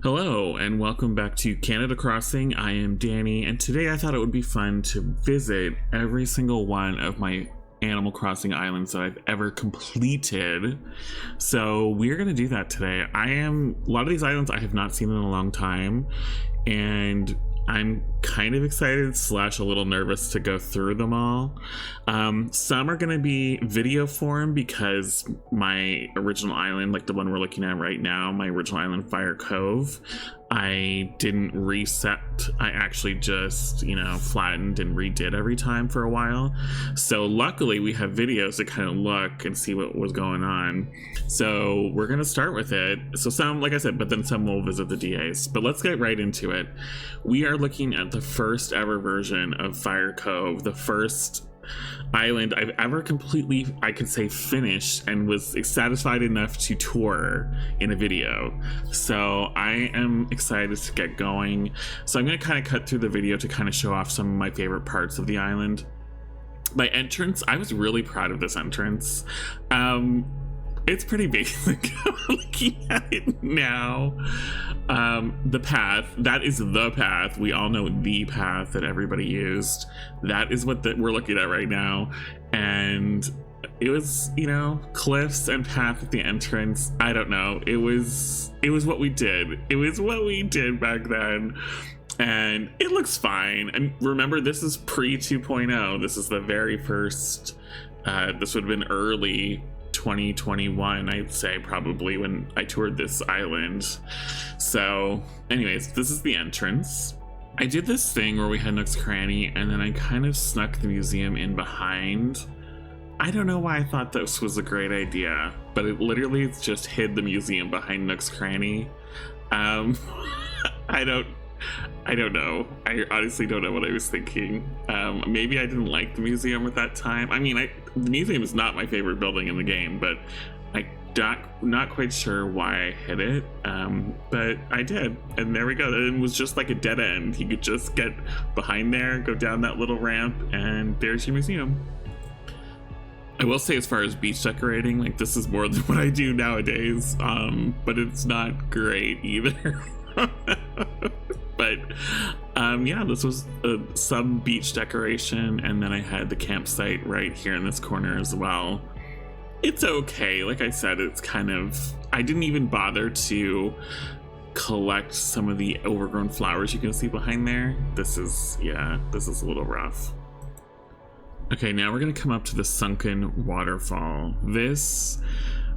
Hello and welcome back to Canada Crossing. I am Danny, and today I thought it would be fun to visit every single one of my Animal Crossing islands that I've ever completed. So we're gonna do that today. A lot of these islands I have not seen in a long time, and I'm kind of excited slash a little nervous to go through them all. Some are going to be video form because my original island, like the one we're looking at right now, my original island, Fire Cove, I didn't reset. I actually just, flattened and redid every time for a while. So luckily we have videos to kind of look and see what was going on. So we're going to start with it. So some, like I said, but then some will visit the DAs. But let's get right into it. We are looking at the first ever version of Fire Cove, the first island I've ever completely, I could say, finished and was satisfied enough to tour in a video. So I am excited to get going. So I'm going to kind of cut through the video to kind of show off some of my favorite parts of the island. My entrance, I was really proud of this entrance. It's pretty basic. Looking at it now. The path, that is the path. We all know the path that everybody used. That is what we're looking at right now. And it was, cliffs and path at the entrance. I don't know. It was what we did. It was what we did back then. And it looks fine. And remember, this is pre 2.0. This is the very first, this would have been early 2021, I'd say, probably, when I toured this island. So anyways, this is the entrance. I did this thing where we had Nook's Cranny and then I kind of snuck the museum in behind. I don't know why I thought this was a great idea, but it literally just hid the museum behind Nook's Cranny. I don't know. I honestly don't know what I was thinking. Maybe I didn't like the museum at that time. I mean, the museum is not my favorite building in the game, but I'm not quite sure why I hit it. But I did, and there we go. It was just like a dead end. You could just get behind there, go down that little ramp, and there's your museum. I will say, as far as beach decorating, like, this is more than what I do nowadays, but it's not great either. But yeah, this was some beach decoration, and then I had the campsite right here in this corner as well. It's okay. Like I said, it's kind of, I didn't even bother to collect some of the overgrown flowers you can see behind there. This is a little rough. Okay, now we're gonna come up to the sunken waterfall.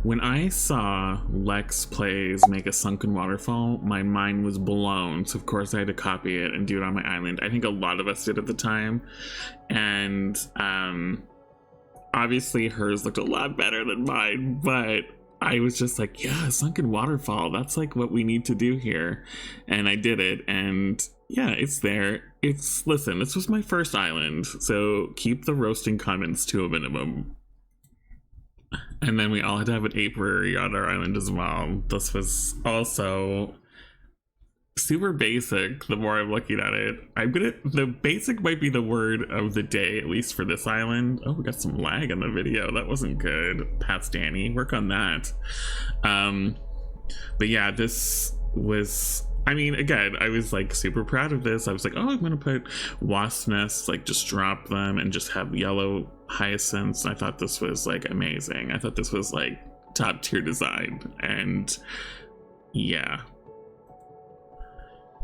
When I saw Lex Plays make a sunken waterfall, my mind was blown. So of course I had to copy it and do it on my island. I think a lot of us did at the time. And obviously hers looked a lot better than mine, but I was just like, yeah, sunken waterfall. That's like what we need to do here. And I did it, and yeah, it's there. Listen, this was my first island, so keep the roasting comments to a minimum. And then we all had to have an apiary on our island as well. This was also super basic. The more I'm looking at it, the basic might be the word of the day, at least for this island. Oh, we got some lag on the video. That wasn't good. Past Danny, work on that. But yeah, this was, I mean, again, I was like super proud of this. I was like, oh, I'm gonna put wasp nests, like just drop them and just have yellow hyacinths. I thought this was like amazing. I thought this was like top tier design, and yeah.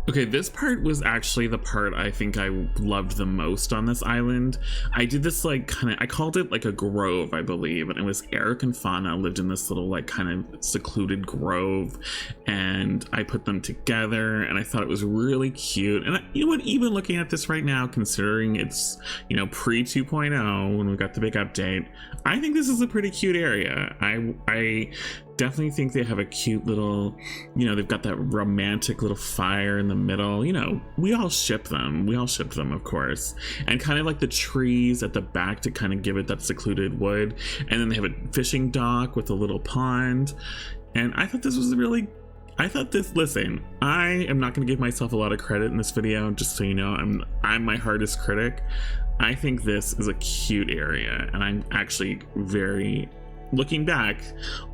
Okay, this part was actually the part I think I loved the most on this island. I did this like I called it like a grove, I believe, and it was Eric and Fauna lived in this little like kind of secluded grove, and I put them together, and I thought it was really cute. And you know what, even looking at this right now, considering it's, pre 2.0 when we got the big update, I think this is a pretty cute area. I definitely think they have a cute little, they've got that romantic little fire in the middle. We all ship them, of course, and kind of like the trees at the back to kind of give it that secluded wood. And then they have a fishing dock with a little pond. And I thought this was listen, I am not going to give myself a lot of credit in this video, just so you know. I'm my hardest critic. I think this is a cute area, and I'm actually very looking back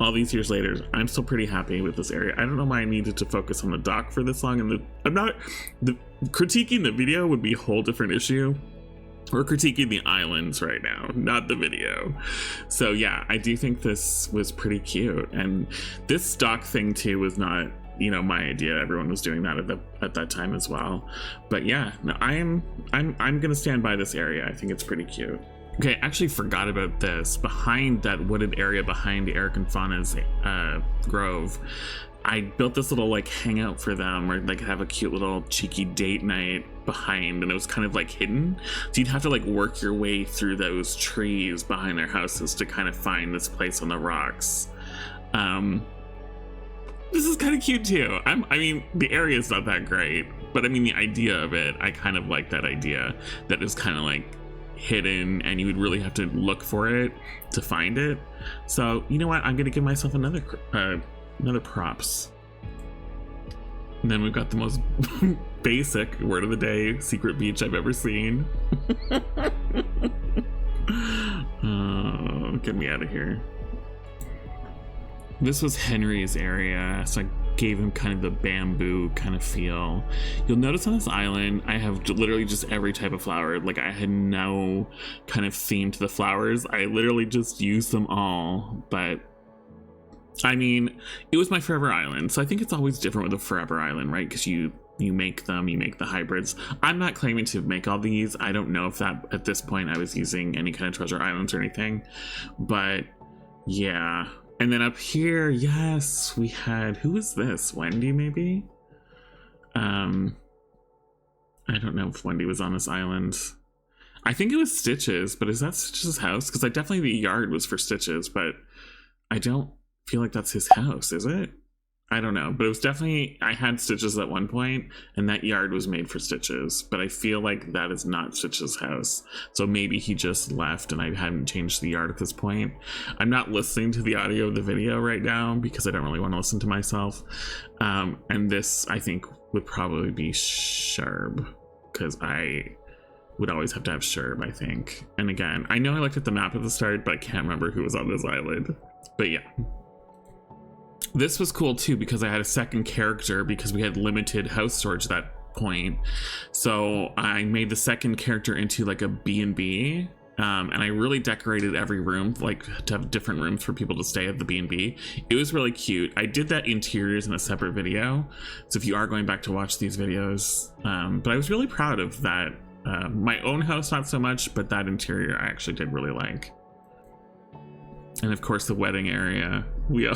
all these years later, I'm still pretty happy with this area. I don't know why I needed to focus on the dock for this long, and critiquing the video would be a whole different issue. We're critiquing the islands right now, not the video. So yeah, I do think this was pretty cute, and this dock thing too was not, you know, my idea. Everyone was doing that at that time as well. But yeah, no, I'm gonna stand by this area. I think it's pretty cute. Okay, I actually forgot about this. Behind that wooded area behind Eric and Fauna's grove, I built this little like hangout for them where they could have a cute little cheeky date night behind, and it was kind of like hidden. So you'd have to like work your way through those trees behind their houses to kind of find this place on the rocks. This is kind of cute too. I mean, the area is not that great, but I mean, the idea of it, I kind of like that idea that is kind of like hidden and you would really have to look for it to find it. So you know what, I'm gonna give myself another props. And then we've got the most basic word of the day secret beach I've ever seen. Oh, get me out of here. This was Henry's area, so I gave him kind of the bamboo kind of feel. You'll notice on this island, I have literally just every type of flower. Like I had no kind of theme to the flowers. I literally just used them all. But I mean, it was my forever island. So I think it's always different with a forever island, right? Because you make them, you make the hybrids. I'm not claiming to make all these. I don't know if that at this point I was using any kind of treasure islands or anything. But yeah. And then up here, yes, we had, who was this? Wendy, maybe? I don't know if Wendy was on this island. I think it was Stitches, but is that Stitches' house? Because the yard was for Stitches, but I don't feel like that's his house, is it? I don't know, but it was definitely, I had Stitches at one point, and that yard was made for Stitches, but I feel like that is not Stitches' house. So maybe he just left and I hadn't changed the yard at this point. I'm not listening to the audio of the video right now because I don't really want to listen to myself. And this, I think, would probably be Sherb, because I would always have to have Sherb, I think. And again, I know I looked at the map at the start, but I can't remember who was on this island. But yeah. This was cool too because I had a second character because we had limited house storage at that point. So I made the second character into like a B&B, and I really decorated every room, like to have different rooms for people to stay at the B&B. It was really cute. I did that interiors in a separate video, so if you are going back to watch these videos, but I was really proud of that. My own house not so much, but that interior I actually did really like. And of course the wedding area, we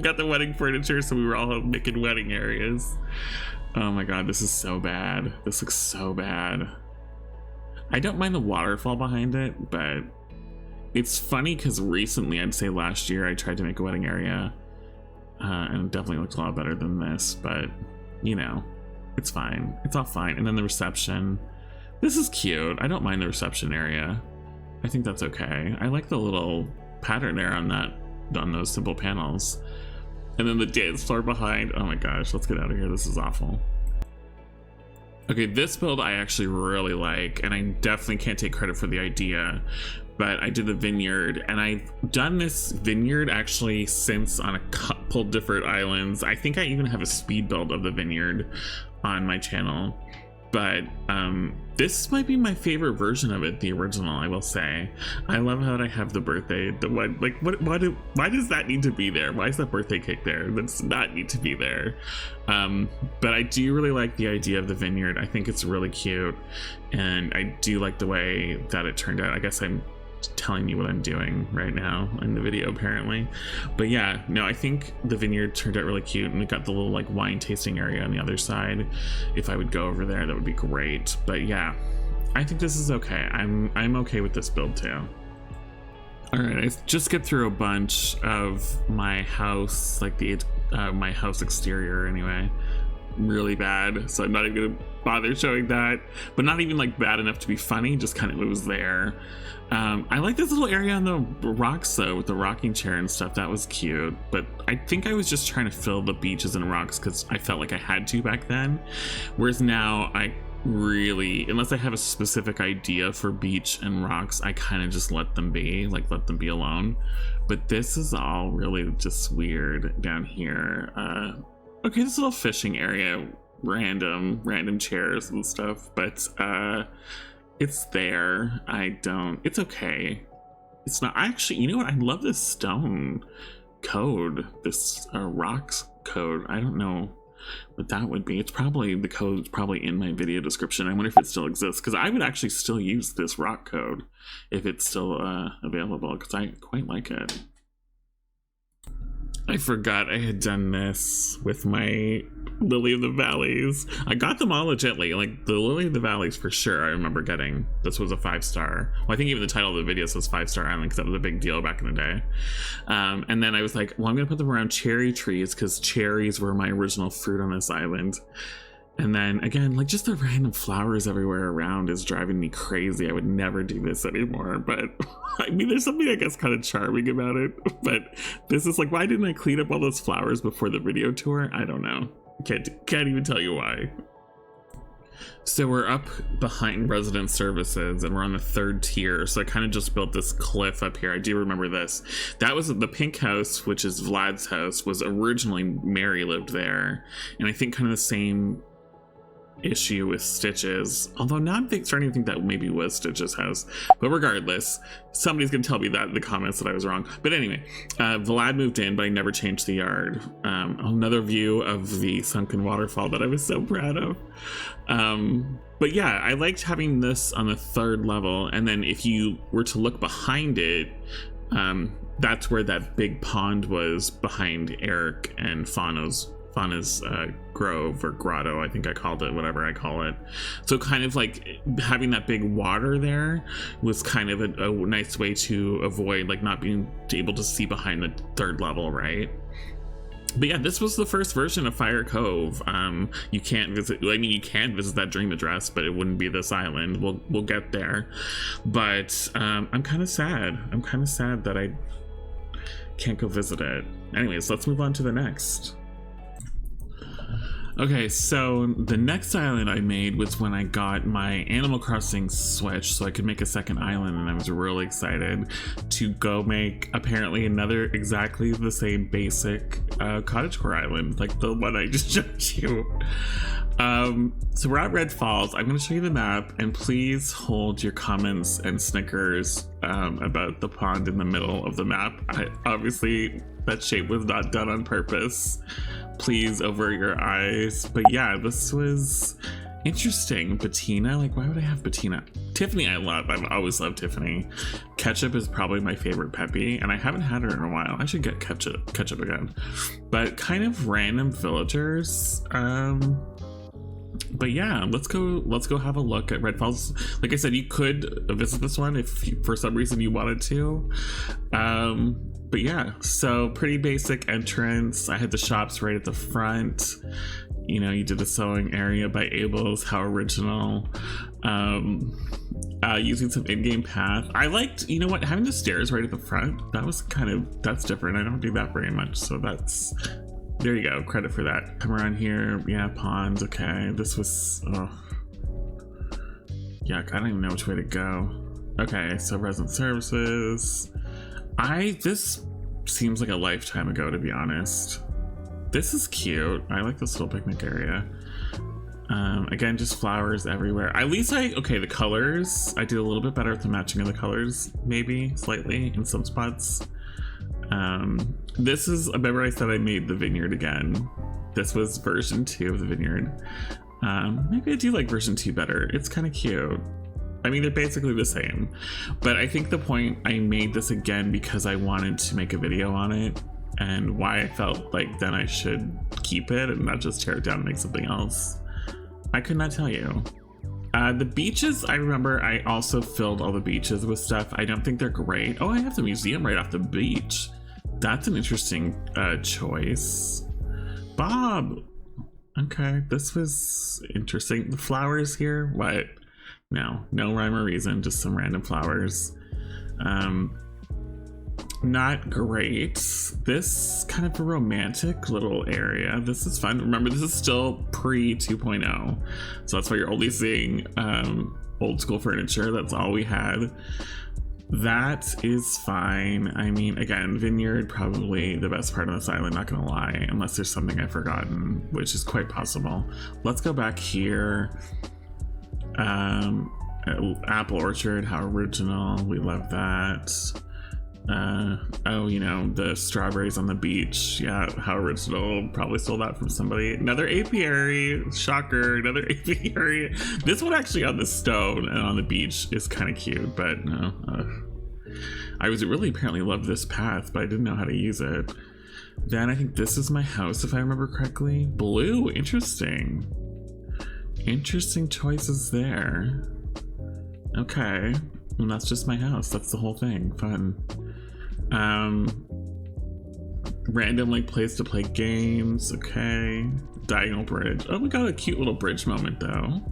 got the wedding furniture, so we were all making wedding areas. Oh my god, this is so bad. This looks so bad. I don't mind the waterfall behind it, but it's funny because recently, I'd say last year, I tried to make a wedding area, and it definitely looked a lot better than this, but you know, it's fine. It's all fine. And then the reception. This is cute. I don't mind the reception area. I think that's okay. I like the little pattern there on those simple panels. And then the dance floor behind. Oh my gosh, let's get out of here. This is awful. Okay, this build I actually really like, and I definitely can't take credit for the idea, but I did the vineyard, and I've done this vineyard actually since on a couple different islands. I think I even have a speed build of the vineyard on my channel, but this might be my favorite version of it, the original, I will say. I love how I have the birthday, why does that need to be there? Why is that birthday cake there? That does not need to be there. But I do really like the idea of the vineyard. I think it's really cute, and I do like the way that it turned out. I guess I'm telling you what I'm doing right now in the video apparently, but yeah, no, I think the vineyard turned out really cute, and we got the little like wine tasting area on the other side. If I would go over there, that would be great. But yeah, I think this is okay. I'm okay with this build too. All right, I just get through a bunch of my house, like the my house exterior anyway, really bad, so I'm not even gonna bother showing that, but not even like bad enough to be funny, just kind of it was there. I like this little area on the rocks though, with the rocking chair and stuff. That was cute, but I think I was just trying to fill the beaches and rocks because I felt like I had to back then, whereas now I really, unless I have a specific idea for beach and rocks, I kind of just let them be, like let them be alone. But this is all really just weird down here. Okay, this little fishing area, random chairs and stuff, but it's there. It's okay. It's not actually, you know what, I love this stone code, this rocks code. I don't know what that would be. It's probably, the code's probably in my video description. I wonder if it still exists, because I would actually still use this rock code if it's still available, because I quite like it. I forgot I had done this with my Lily of the Valleys. I got them all legitly, like the Lily of the Valleys for sure. I remember getting, this was a 5-star. Well, I think even the title of the video says 5-star island, because that was a big deal back in the day. And then I was like, well, I'm gonna put them around cherry trees because cherries were my original fruit on this island. And then again, like just the random flowers everywhere around is driving me crazy. I would never do this anymore, but I mean, there's something I guess kind of charming about it. But this is like, why didn't I clean up all those flowers before the video tour? I don't know. Can't even tell you why. So we're up behind resident services and we're on the 3rd tier. So I kind of just built this cliff up here. I do remember this. That was the pink house, which is Vlad's house, was originally Mary lived there. And I think kind of the same issue with Stitch's, although now I'm starting to think that maybe was Stitch's house, but regardless, somebody's gonna tell me that in the comments that I was wrong. But anyway, Vlad moved in, but I never changed the yard. Another view of the sunken waterfall that I was so proud of. But yeah, I liked having this on the 3rd level, and then if you were to look behind it, that's where that big pond was behind Eric and Fauna's grove or grotto, I think I called it, whatever I call it. So kind of like having that big water there was kind of a nice way to avoid like not being able to see behind the 3rd level, right? But yeah, this was the first version of Fire Cove. You can't visit, I mean, you can visit that dream address, but it wouldn't be this island. We'll get there. But I'm kind of sad. I'm kind of sad that I can't go visit it. Anyways, let's move on to the next. Okay, so the next island I made was when I got my Animal Crossing Switch, so I could make a second island, and I was really excited to go make apparently another exactly the same basic cottagecore island, like the one I just showed you. So we're at Red Falls. I'm going to show you the map, and please hold your comments and snickers about the pond in the middle of the map. Obviously, that shape was not done on purpose. Please over your eyes. But yeah, this was interesting. Patina, like why would I have Patina? Tiffany I love. I've always loved Tiffany. Ketchup is probably my favorite Peppy, and I haven't had her in a while. I should get ketchup again. But kind of random villagers. But yeah, let's go have a look at Red Falls. Like I said, you could visit this one if for some reason you wanted to. But yeah, so pretty basic entrance. I had the shops right at the front. You know, you did a sewing area by Abel's, how original. Using some in-game path. I liked, you know what, having the stairs right at the front. That was that's different. I don't do that very much, so there you go, credit for that. Come around here, yeah, ponds, okay. This was, oh. Yuck, I don't even know which way to go. Okay, so resident services. This seems like a lifetime ago, to be honest. This is cute. I like this little picnic area. Again, just flowers everywhere. At least okay, the colors. I did a little bit better with the matching of the colors, maybe, slightly, in some spots. This is, remember I said I made the vineyard again. This was version 2 of the vineyard. Maybe I do like version 2 better. It's kind of cute. I mean, they're basically the same, but I think the point I made this again because I wanted to make a video on it, and why I felt like then I should keep it and not just tear it down and make something else. I could not tell you. The beaches, I remember I also filled all the beaches with stuff. I don't think they're great. Oh, I have the museum right off the beach. That's an interesting choice. Bob. Okay, this was interesting. The flowers here, what? No rhyme or reason, just some random flowers. not great. This kind of a romantic little area. This is fun. Remember, this is still pre 2.0, so that's why you're only seeing old school furniture. That's all we had. That is fine. I mean, again, vineyard, probably the best part of this island, not gonna lie, unless there's something I've forgotten, which is quite possible. Let's go back here. Apple orchard, how original. We love that. Oh, you know, the strawberries on the beach. Yeah, how original. Probably stole that from somebody. Another apiary. Shocker, another apiary. This one actually on the stone and on the beach is kind of cute, but no. I was really apparently loved this path, but I didn't know how to use it. Then I think this is my house, if I remember correctly. Blue, interesting. Interesting choices there. Okay, and that's just my house. That's the whole thing. Fun. Random like place to play games. Okay. Diagonal bridge. Oh, we got a cute little bridge moment though.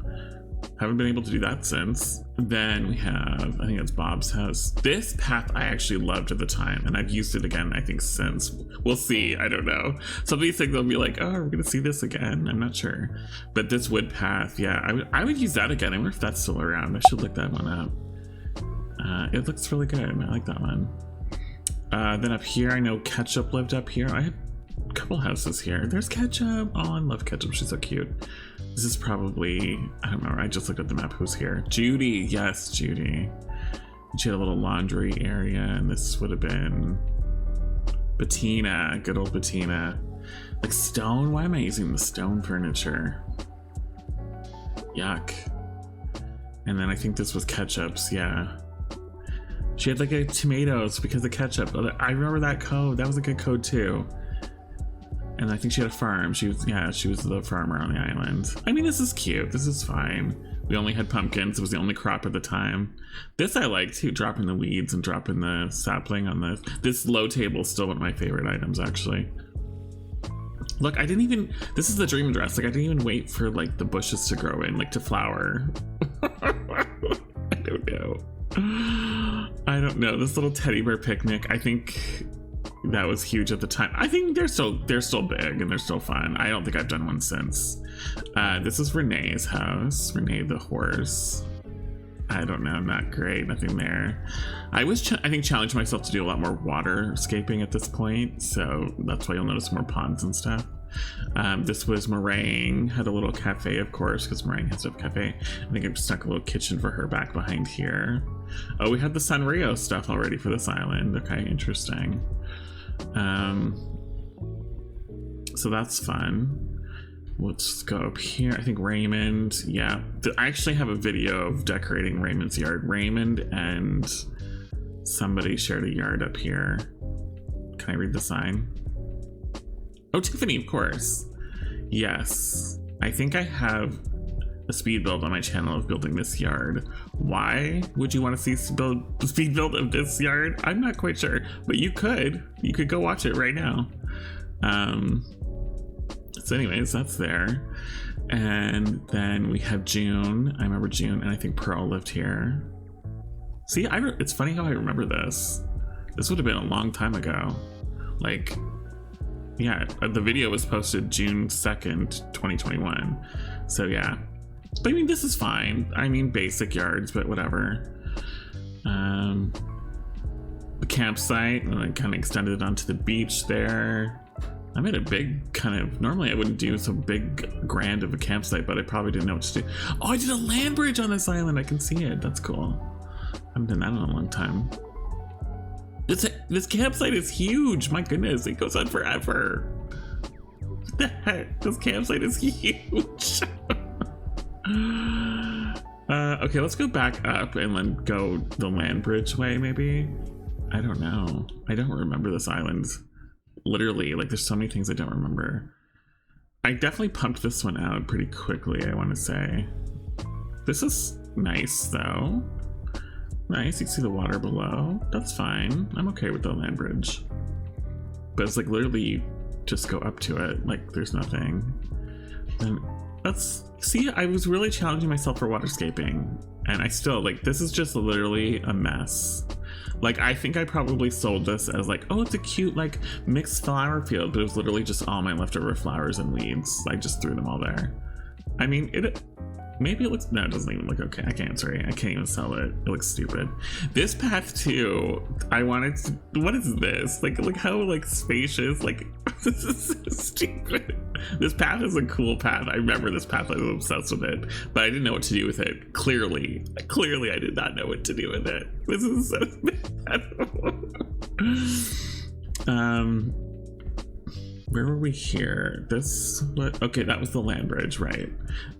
Haven't been able to do that since. Then we have, I think that's Bob's house. This path I actually loved at the time, and I've used it again, I think, since. We'll see, I don't know. Some of these things will be like, oh, we're gonna see this again. I'm not sure. But this wood path, yeah, I would use that again. I wonder if that's still around. I should look that one up. It looks really good. I like that one. Then up here, I know Ketchup lived up here. I have a couple houses here. There's Ketchup. Oh, I love Ketchup. She's so cute. This is probably, I don't remember. I just looked at the map. Who's here? Judy. Yes, Judy. She had a little laundry area, and this would have been Bettina. Good old Bettina. Like stone. Why am I using the stone furniture? Yuck. And then I think this was Ketchup's. Yeah. She had like a tomatoes because of Ketchup. I remember that code. That was a good code too. And I think she had a farm. She was the farmer on the island. I mean, this is cute. This is fine. We only had pumpkins. It was the only crop at the time. This I like too, dropping the weeds and dropping the sapling on this low table is still one of my favorite items, actually. Look, this is the dream address. Like, I didn't even wait for like the bushes to grow in, like to flower. I don't know. This little teddy bear picnic, I think that was huge at the time. I think they're still big and they're still fun. I don't think I've done one since. This is Renee's house. Renee the horse. I don't know, not great, nothing there. I think challenged myself to do a lot more waterscaping at this point, so that's why you'll notice more ponds and stuff. This was Meringue, had a little cafe, of course, because Meringue has a cafe. I think I've stuck a little kitchen for her back behind here. Oh, we had the Sanrio stuff already for this island. Okay, interesting. So that's fun. Let's go up here. I think Raymond, yeah. I actually have a video of decorating Raymond's yard. Raymond and somebody shared a yard up here. Can I read the sign? Oh, Tiffany, of course. Yes. I think I have a speed build on my channel of building this yard. Why would you want to see the speed build of this yard? I'm not quite sure, but you could go watch it right now. So anyways, that's there. And then we have June. I remember June, and I think Pearl lived here. See, it's funny how I remember this. This would have been a long time ago. Like, yeah, the video was posted June 2nd, 2021. So yeah. But I mean, this is fine. I mean, basic yards, but whatever. The campsite, and I kind of extended it onto the beach there. I made a big normally I wouldn't do so big grand of a campsite, but I probably didn't know what to do. Oh, I did a land bridge on this island. I can see it. That's cool. I haven't done that in a long time. This campsite is huge. My goodness, it goes on forever. What the heck? This campsite is huge. Okay, let's go back up and then go the land bridge way, maybe. I don't know. I don't remember this island. Literally, like, there's so many things I don't remember. I definitely pumped this one out pretty quickly, I want to say. This is nice, though. Nice, you can see the water below. That's fine. I'm okay with the land bridge. But it's like literally just go up to it. Like, there's nothing. And see, I was really challenging myself for waterscaping. And I still, like, this is just literally a mess. Like, I think I probably sold this as like, oh, it's a cute like mixed flower field, but it was literally just all my leftover flowers and weeds. I just threw them all there. I mean, maybe it looks, no, it doesn't even look okay. I can't even sell it. It looks stupid. This path too, I wanted to, what is this? Like, look how like spacious, like, this is so stupid. This path is a cool path. I remember this path, I was obsessed with it, but I didn't know what to do with it. Clearly I did not know what to do with it. This is so bad. Where were we here? This, what? Okay, that was the land bridge, right?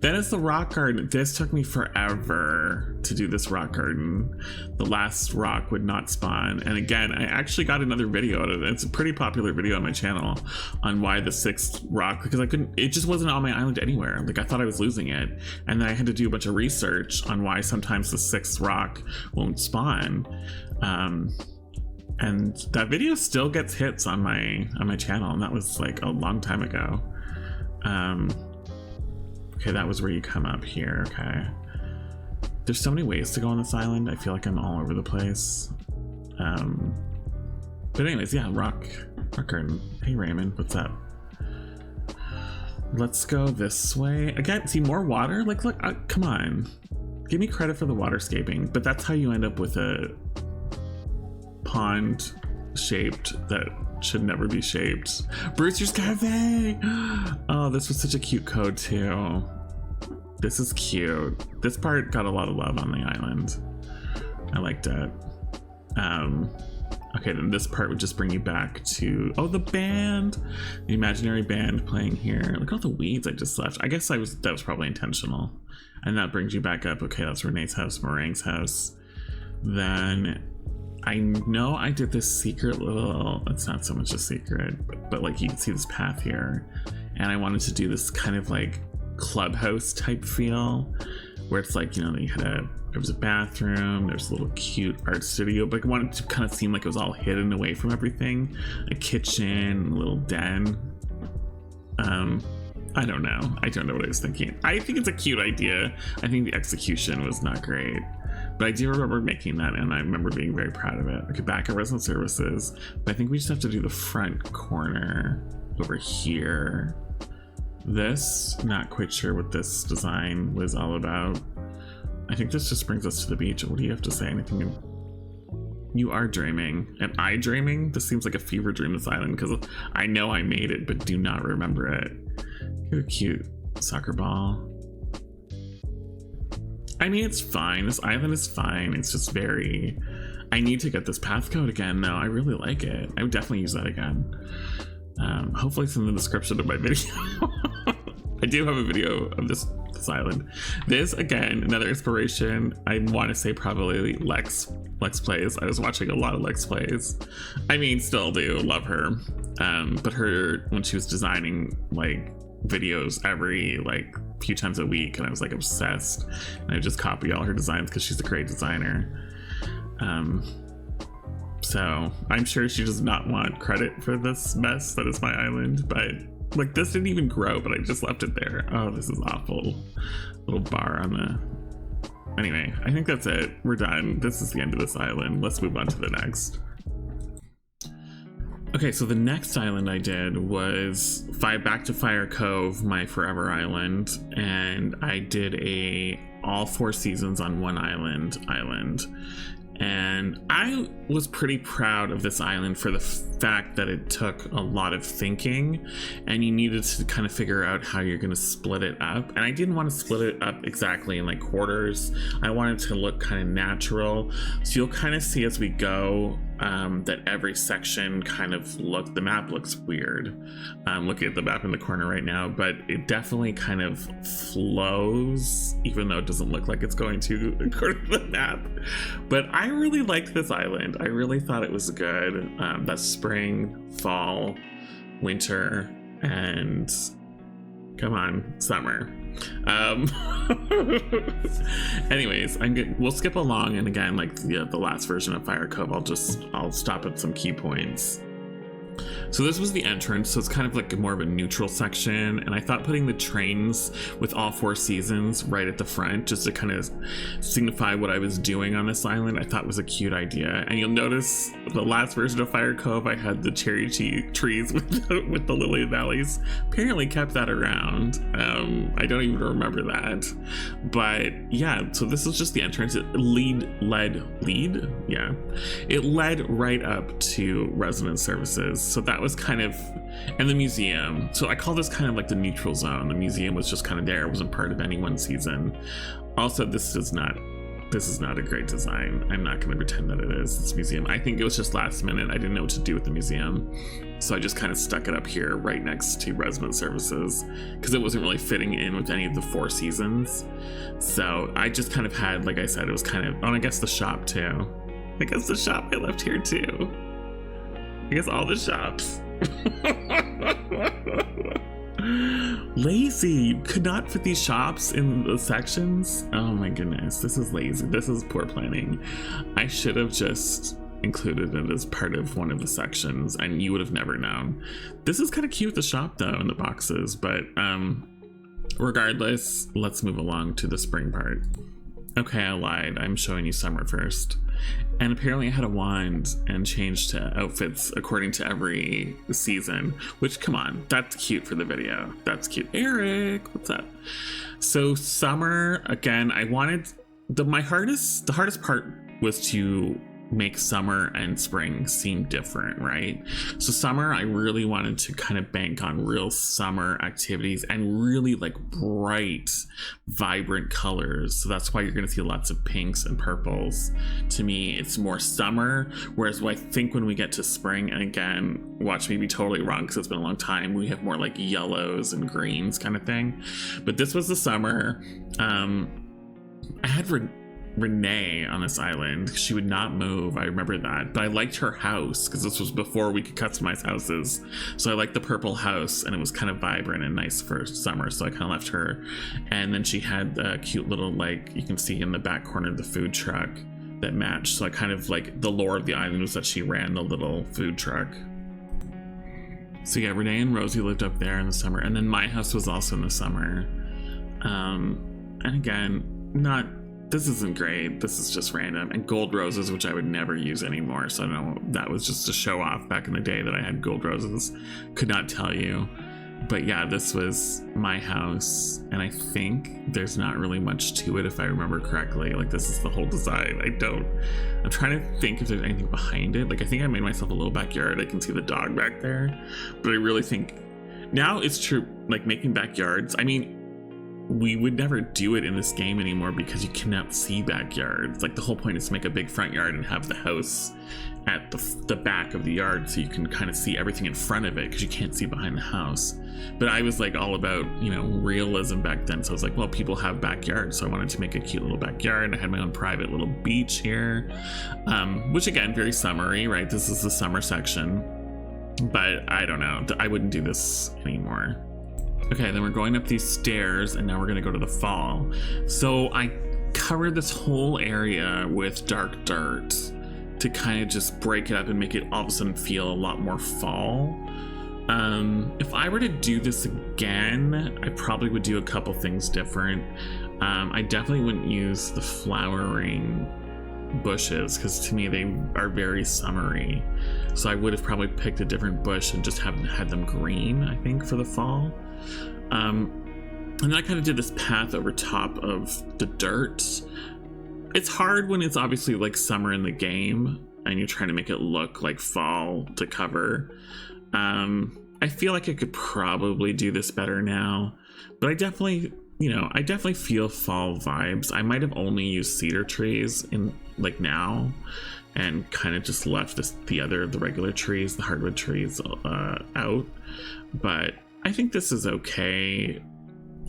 Then it's the rock garden. This took me forever to do this rock garden. The last rock would not spawn. And again, I actually got another video out of it. It's a pretty popular video on my channel on why the 6th rock, because I couldn't, it just wasn't on my island anywhere. Like, I thought I was losing it. And then I had to do a bunch of research on why sometimes the 6th rock won't spawn. And that video still gets hits on my channel, and that was like a long time ago. Okay, that was where you come up here. Okay, there's so many ways to go on this island. I feel like I'm all over the place. But anyways, yeah, rock garden. Hey Raymond, what's up? Let's go this way again. See, more water. Like, look, come on, give me credit for the waterscaping. But that's how you end up with a pond shaped that should never be shaped. Brewster's Cafe. Oh, this was such a cute code too. This is cute. This part got a lot of love on the island. I liked it. Okay, then this part would just bring you back to, oh, the band, the imaginary band playing here. Look at all the weeds I just left. I guess that was probably intentional. And that brings you back up. Okay, that's Renee's house, Meringue's house. Then I know I did this secret little, it's not so much a secret, but like you can see this path here, and I wanted to do this kind of like clubhouse type feel where it's like, you know, there was a bathroom, there's a little cute art studio, but I wanted to kind of seem like it was all hidden away from everything, a kitchen, a little den. I don't know what I was thinking. I think it's a cute idea. I think the execution was not great. But I do remember making that, and I remember being very proud of it. Okay, back at Resident Services. But I think we just have to do the front corner over here. This, not quite sure what this design was all about. I think this just brings us to the beach. What do you have to say? Anything? You are dreaming. Am I dreaming? This seems like a fever dream, this island, because I know I made it, but do not remember it. You're a cute soccer ball. I mean, it's fine. This island is fine. It's just very... I need to get this path code again. No, I really like it. I would definitely use that again. Hopefully it's in the description of my video. I do have a video of this island. This, again, another inspiration. I want to say probably Lex Plays. I was watching a lot of Lex Plays. I mean, still do. Love her. But her, when she was designing, like, videos every like few times a week, and I was like obsessed, and I just copy all her designs because she's a great designer. So I'm sure she does not want credit for this mess that is my island, but like this didn't even grow, but I just left it there. Oh, this is awful. Little bar on the... Anyway, I think that's it. We're done. This is the end of this island. Let's move on to the next. Okay, so the next island I did was back to Fire Cove, my forever island, and I did all 4 seasons on one island. And I was pretty proud of this island for the fact that it took a lot of thinking, and you needed to kind of figure out how you're going to split it up. And I didn't want to split it up exactly in like quarters. I wanted to look kind of natural. So you'll kind of see as we go that every section kind of the map looks weird. I'm looking at the map in the corner right now, but it definitely kind of flows, even though it doesn't look like it's going to according to the map. But I really liked this island. I really thought it was good. That spring, fall, winter, and come on, summer. Anyways, we'll skip along, and again, like the last version of Fire Cove, I'll stop at some key points. So this was the entrance, so it's kind of like more of a neutral section, and I thought putting the trains with all 4 seasons right at the front, just to kind of signify what I was doing on this island, I thought was a cute idea. And you'll notice the last version of Fire Cove, I had the cherry trees with the lily valleys. Apparently kept that around. I don't even remember that. But yeah, so this is just the entrance. It led right up to resident services. So that was kind of, and the museum. So I call this kind of like the neutral zone. The museum was just kind of there. It wasn't part of any one season. Also, this is not a great design. I'm not going to pretend that it is. This museum, I think it was just last minute. I didn't know what to do with the museum. So I just kind of stuck it up here right next to resident services because it wasn't really fitting in with any of the 4 seasons. So I just kind of had, like I said, it was kind of, I guess the shop too. I guess the shop I left here too. I guess all the shops. Lazy. Could not fit these shops in the sections. Oh my goodness. This is lazy. This is poor planning. I should have just included it as part of one of the sections and you would have never known. This is kind of cute, the shop though, in the boxes, but regardless, let's move along to the spring part. Okay, I lied. I'm showing you summer first. And apparently I had a wand and changed to outfits according to every season, which, come on, that's cute for the video. That's cute. Eric, what's up? So summer, again, I wanted, the hardest part was to make summer and spring seem different, right? So summer, I really wanted to kind of bank on real summer activities and really like bright, vibrant colors. So that's why you're going to see lots of pinks and purples. To me, it's more summer, whereas I think when we get to spring, and again, watch me be totally wrong because it's been a long time, we have more like yellows and greens kind of thing. But this was the summer. I had Renee on this island. She would not move. I remember that, but I liked her house because this was before we could customize houses. So I liked the purple house and it was kind of vibrant and nice for summer. So I kind of left her. And then she had a cute little, like you can see in the back corner, the food truck that matched. So I kind of like the lore of the island was that she ran the little food truck. So yeah, Renee and Rosie lived up there in the summer. And then my house was also in the summer. And again, this isn't great. This is just random. And gold roses, which I would never use anymore. So I don't know, that was just to show off back in the day that I had gold roses. Could not tell you. But yeah, this was my house. And I think there's not really much to it if I remember correctly. Like this is the whole design. I'm trying to think if there's anything behind it. Like I think I made myself a little backyard. I can see the dog back there. But I really think now it's true, like making backyards. I mean, we would never do it in this game anymore because you cannot see backyards. Like the whole point is to make a big front yard and have the house at the back of the yard so you can kind of see everything in front of it because you can't see behind the house. But I was like all about, you know, realism back then. So I was like, well, people have backyards. So I wanted to make a cute little backyard. I had my own private little beach here, which again, very summery, right? This is the summer section, but I don't know. I wouldn't do this anymore. Okay, then we're going up these stairs and now we're gonna go to the fall. So I covered this whole area with dark dirt to kind of just break it up and make it all of a sudden feel a lot more fall. If I were to do this again, I probably would do a couple things different. I definitely wouldn't use the flowering bushes because to me they are very summery. So I would have probably picked a different bush and just had them green, I think, for the fall. And then I kind of did this path over top of the dirt. It's hard when it's obviously like summer in the game and you're trying to make it look like fall to cover. I feel like I could probably do this better now, but I definitely feel fall vibes. I might have only used cedar trees in like now and kind of just left the regular trees, the hardwood trees out, but I think this is okay.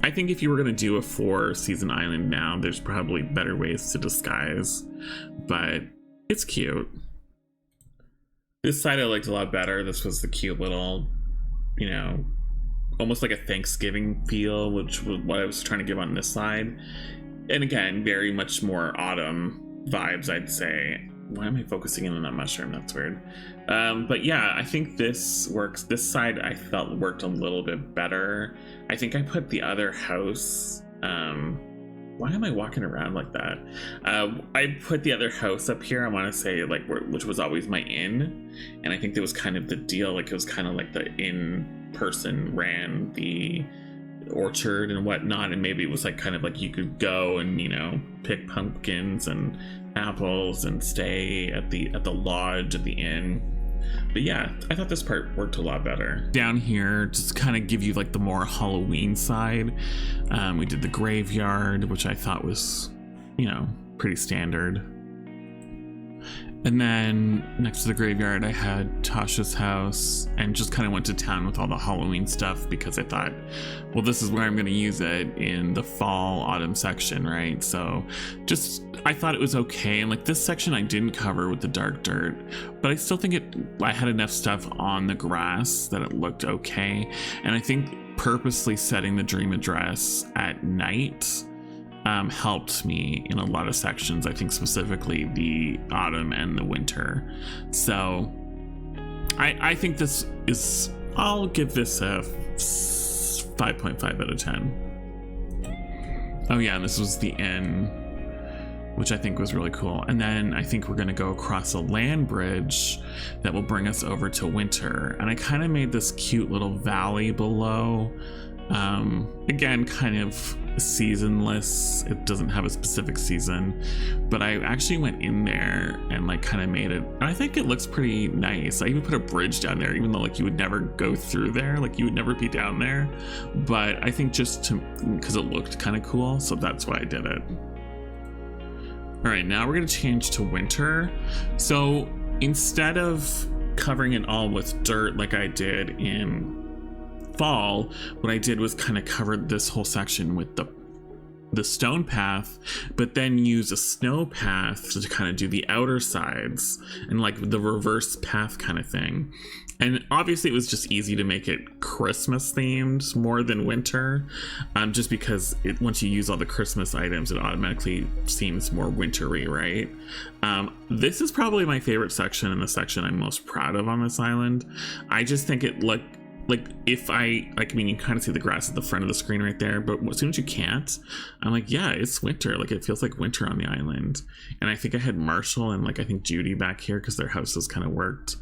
I think if you were going to do a 4-season island now, there's probably better ways to disguise, but it's cute. This side I liked a lot better. This was the cute little, you know, almost like a Thanksgiving feel, which was what I was trying to give on this side. And again, very much more autumn vibes, I'd say. Why am I focusing in on that mushroom? That's weird. But yeah, I think this works. This side I felt worked a little bit better. I think I put the other house. Why am I walking around like that? I put the other house up here. I want to say like which was always my inn, and I think that was kind of the deal. Like it was kind of like the inn person ran the orchard and whatnot, and maybe it was like kind of like you could go and, you know, pick pumpkins and apples and stay at the lodge at the inn. But yeah, I thought this part worked a lot better. Down here, just kind of give you like the more Halloween side. We did the graveyard, which I thought was, you know, pretty standard. And then next to the graveyard, I had Tasha's house and just kind of went to town with all the Halloween stuff because I thought, well, this is where I'm going to use it in the fall autumn section, right? So just, I thought it was okay. And like this section I didn't cover with the dark dirt, but I still think I had enough stuff on the grass that it looked okay. And I think purposely setting the dream address at night helped me in a lot of sections. I think specifically the autumn and the winter. So I think this is, I'll give this a 5.5 out of 10. Oh yeah, and this was the inn, which I think was really cool. And then I think we're going to go across a land bridge that will bring us over to winter. And I kind of made this cute little valley below. Again, kind of seasonless. It doesn't have a specific season, but I actually went in there and like kind of made it. I think it looks pretty nice. I even put a bridge down there, even though like you would never go through there, like you would never be down there. But I think just because it looked kind of cool, so that's why I did it. All right, now we're going to change to winter. So instead of covering it all with dirt like I did in fall, what I did was kind of covered this whole section with the stone path, but then use a snow path to kind of do the outer sides and like the reverse path kind of thing. And obviously it was just easy to make it Christmas themed more than winter, just because once you use all the Christmas items, it automatically seems more wintry, right? This is probably my favorite section and the section I'm most proud of on this island. I just think it looked like, if I mean, you kind of see the grass at the front of the screen right there, but as soon as you can't, I'm like, yeah, it's winter. Like it feels like winter on the island. And I think I had Marshall and like I think Judy back here because their houses kind of worked.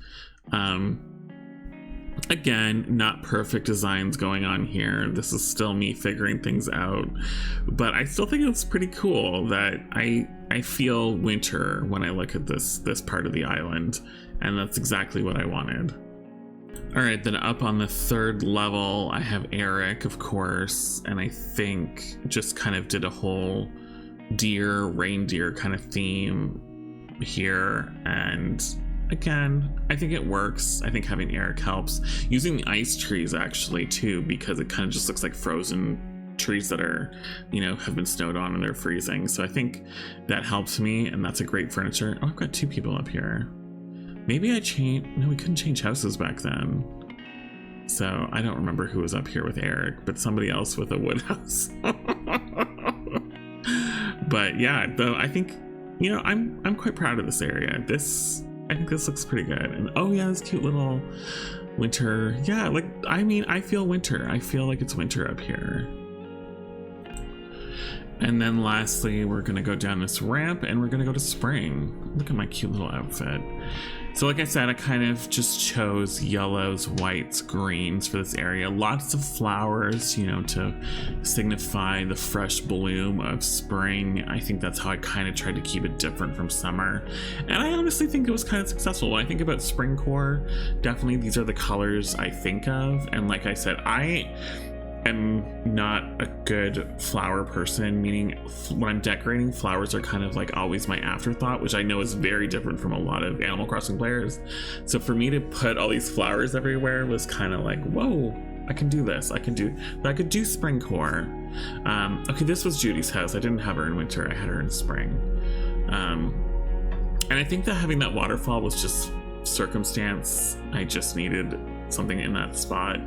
Again, not perfect designs going on here. This is still me figuring things out, but I still think it's pretty cool that I feel winter when I look at this part of the island, and that's exactly what I wanted. All right, then up on the third level, I have Eric, of course, and I think just kind of did a whole reindeer kind of theme here. And again, I think it works. I think having Eric helps. Using the ice trees actually too, because it kind of just looks like frozen trees that are, you know, have been snowed on and they're freezing. So I think that helps me, and that's a great furniture. Oh, I've got two people up here. Maybe I changed. No, we couldn't change houses back then. So I don't remember who was up here with Eric, but somebody else with a wood house. But yeah, though I think, you know, I'm quite proud of this area. I think this looks pretty good. And oh yeah, this cute little winter. Yeah, like I mean, I feel winter. I feel like it's winter up here. And then lastly, we're gonna go down this ramp and we're gonna go to spring. Look at my cute little outfit. So like I said, I kind of just chose yellows, whites, greens for this area. Lots of flowers, you know, to signify the fresh bloom of spring. I think that's how I kind of tried to keep it different from summer. And I honestly think it was kind of successful. When I think about spring core, definitely these are the colors I think of. And like I said, I am not a good flower person, meaning when I'm decorating, flowers are kind of like always my afterthought, which I know is very different from a lot of Animal Crossing players. So for me to put all these flowers everywhere was kind of like, whoa, I can do this. I could do spring core. Okay, this was Judy's house. I didn't have her in winter. I had her in spring. And I think that having that waterfall was just circumstance. I just needed something in that spot.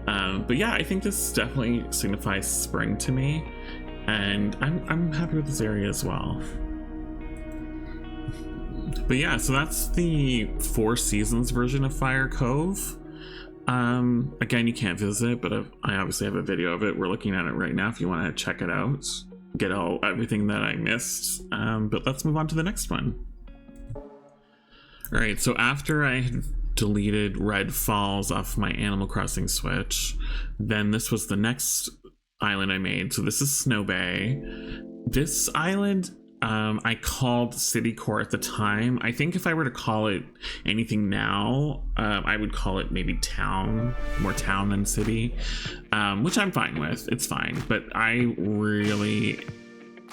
But yeah, I think this definitely signifies spring to me, and I'm happy with this area as well. But yeah, so that's the Four Seasons version of Fire Cove. Again, you can't visit, but I obviously have a video of it. We're looking at it right now if you want to check it out, get everything that I missed. But let's move on to the next one. All right, so after I had deleted Red Falls off my Animal Crossing Switch, then this was the next island I made. So this is Snow Bay. This island, I called City Core at the time. I think if I were to call it anything now, I would call it maybe town, more town than city, which I'm fine with. It's fine. But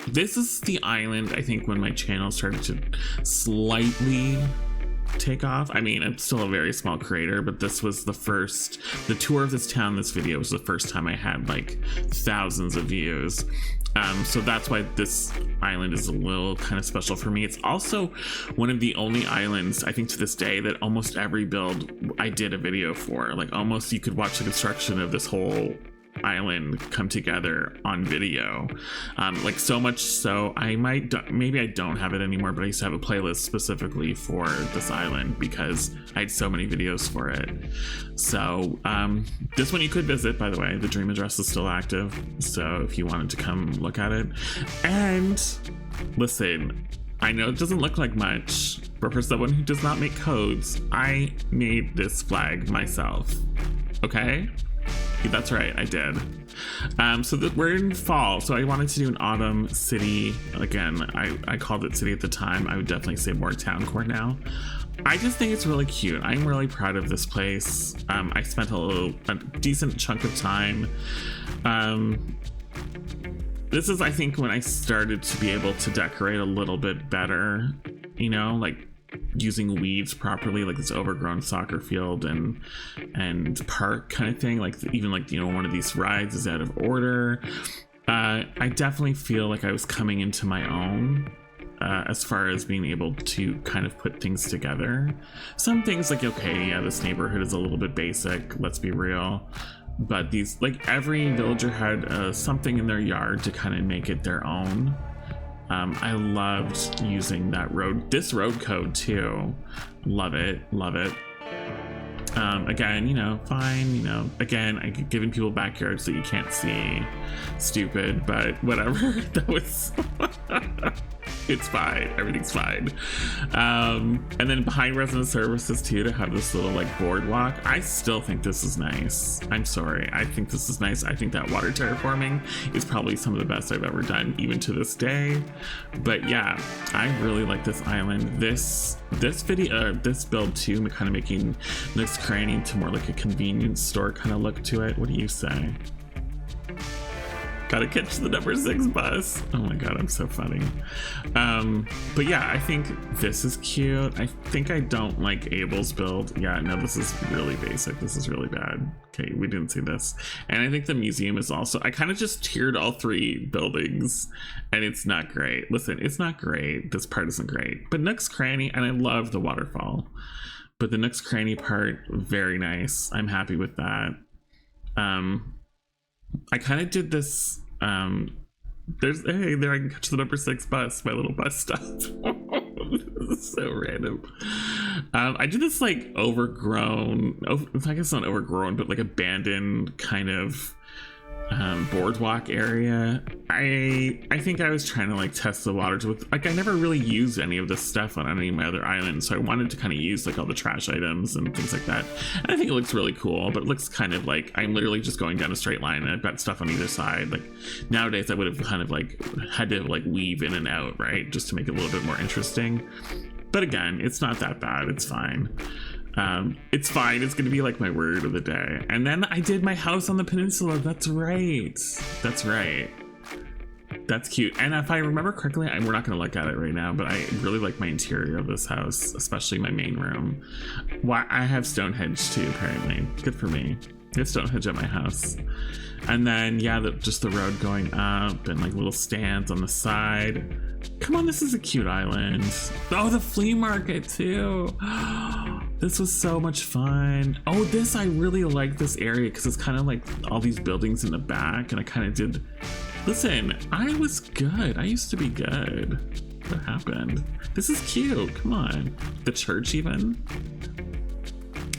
this is the island, I think, when my channel started to slightly take off. I mean, I'm still a very small creator, but this was the tour of this town, this video was the first time I had like thousands of views. So that's why this island is a little kind of special for me. It's also one of the only islands, I think to this day, that almost every build I did a video for. Like almost you could watch the construction of this whole island come together on video, like so much so maybe I don't have it anymore, but I used to have a playlist specifically for this island because I had so many videos for it. So this one you could visit, by the way. The dream address is still active, so if you wanted to come look at it. And listen, I know it doesn't look like much, but for someone who does not make codes, I made this flag myself. Okay, that's right, I did. So we're in fall, so I wanted to do an autumn city. Again, I called it city at the time. I would definitely say more town core now. I just think it's really cute. I'm really proud of this place. I spent a decent chunk of time. This is, I think, when I started to be able to decorate a little bit better, you know, like using weeds properly, like this overgrown soccer field and park kind of thing. Like even like, you know, one of these rides is out of order. I definitely feel like I was coming into my own as far as being able to kind of put things together. Some things like, okay, yeah, this neighborhood is a little bit basic, let's be real. But these, like every villager had something in their yard to kind of make it their own. I loved using this road code too. Love it. Again, you know, fine, you know, again, I'm giving people backyards that you can't see. Stupid, but whatever. That was it's fine, everything's fine. And then behind resident services too, to have this little like boardwalk. I still think this is nice. I'm sorry, I think this is nice. I think that water terraforming is probably some of the best I've ever done, even to this day. But yeah, I really like this island. This build too, kind of making Nook's Cranny to more like a convenience store kind of look to it. What do you say? Gotta catch the number 6 bus. Oh my god, I'm so funny. But yeah, I think this is cute. I think I don't like Abel's build. Yeah, no, this is really basic. This is really bad. Okay, we didn't see this. And I think the museum is also, I kind of just tiered all 3 buildings and it's not great. Listen, it's not great. This part isn't great. But Nook's Cranny, and I love the waterfall. But the Nook's Cranny part, very nice. I'm happy with that. I kind of did this, hey, there I can catch the number 6 bus, my little bus stop. This is so random. I did this like overgrown, I guess not overgrown, but like abandoned kind of boardwalk area. I think I was trying to like test the waters with, like, I never really used any of this stuff on any of my other islands, so I wanted to kind of use like all the trash items and things like that. And I think it looks really cool, but it looks kind of like I'm literally just going down a straight line and I've got stuff on either side. Like nowadays I would have kind of like had to like weave in and out, right, just to make it a little bit more interesting. But again, it's not that bad. It's fine. It's fine. It's gonna be like my word of the day. And then I did my house on the peninsula. That's right. That's cute. And if I remember correctly, we're not gonna look at it right now, but I really like my interior of this house, especially my main room. Why, I have Stonehenge too, apparently. Good for me. I have Stonehenge at my house. And then yeah, just the road going up and like little stands on the side. Come on, this is a cute island. Oh, the flea market too. This was so much fun. Oh, I really like this area because it's kind of like all these buildings in the back, and I kind of did. Listen, I was good. I used to be good. What happened? This is cute. Come on. The church even.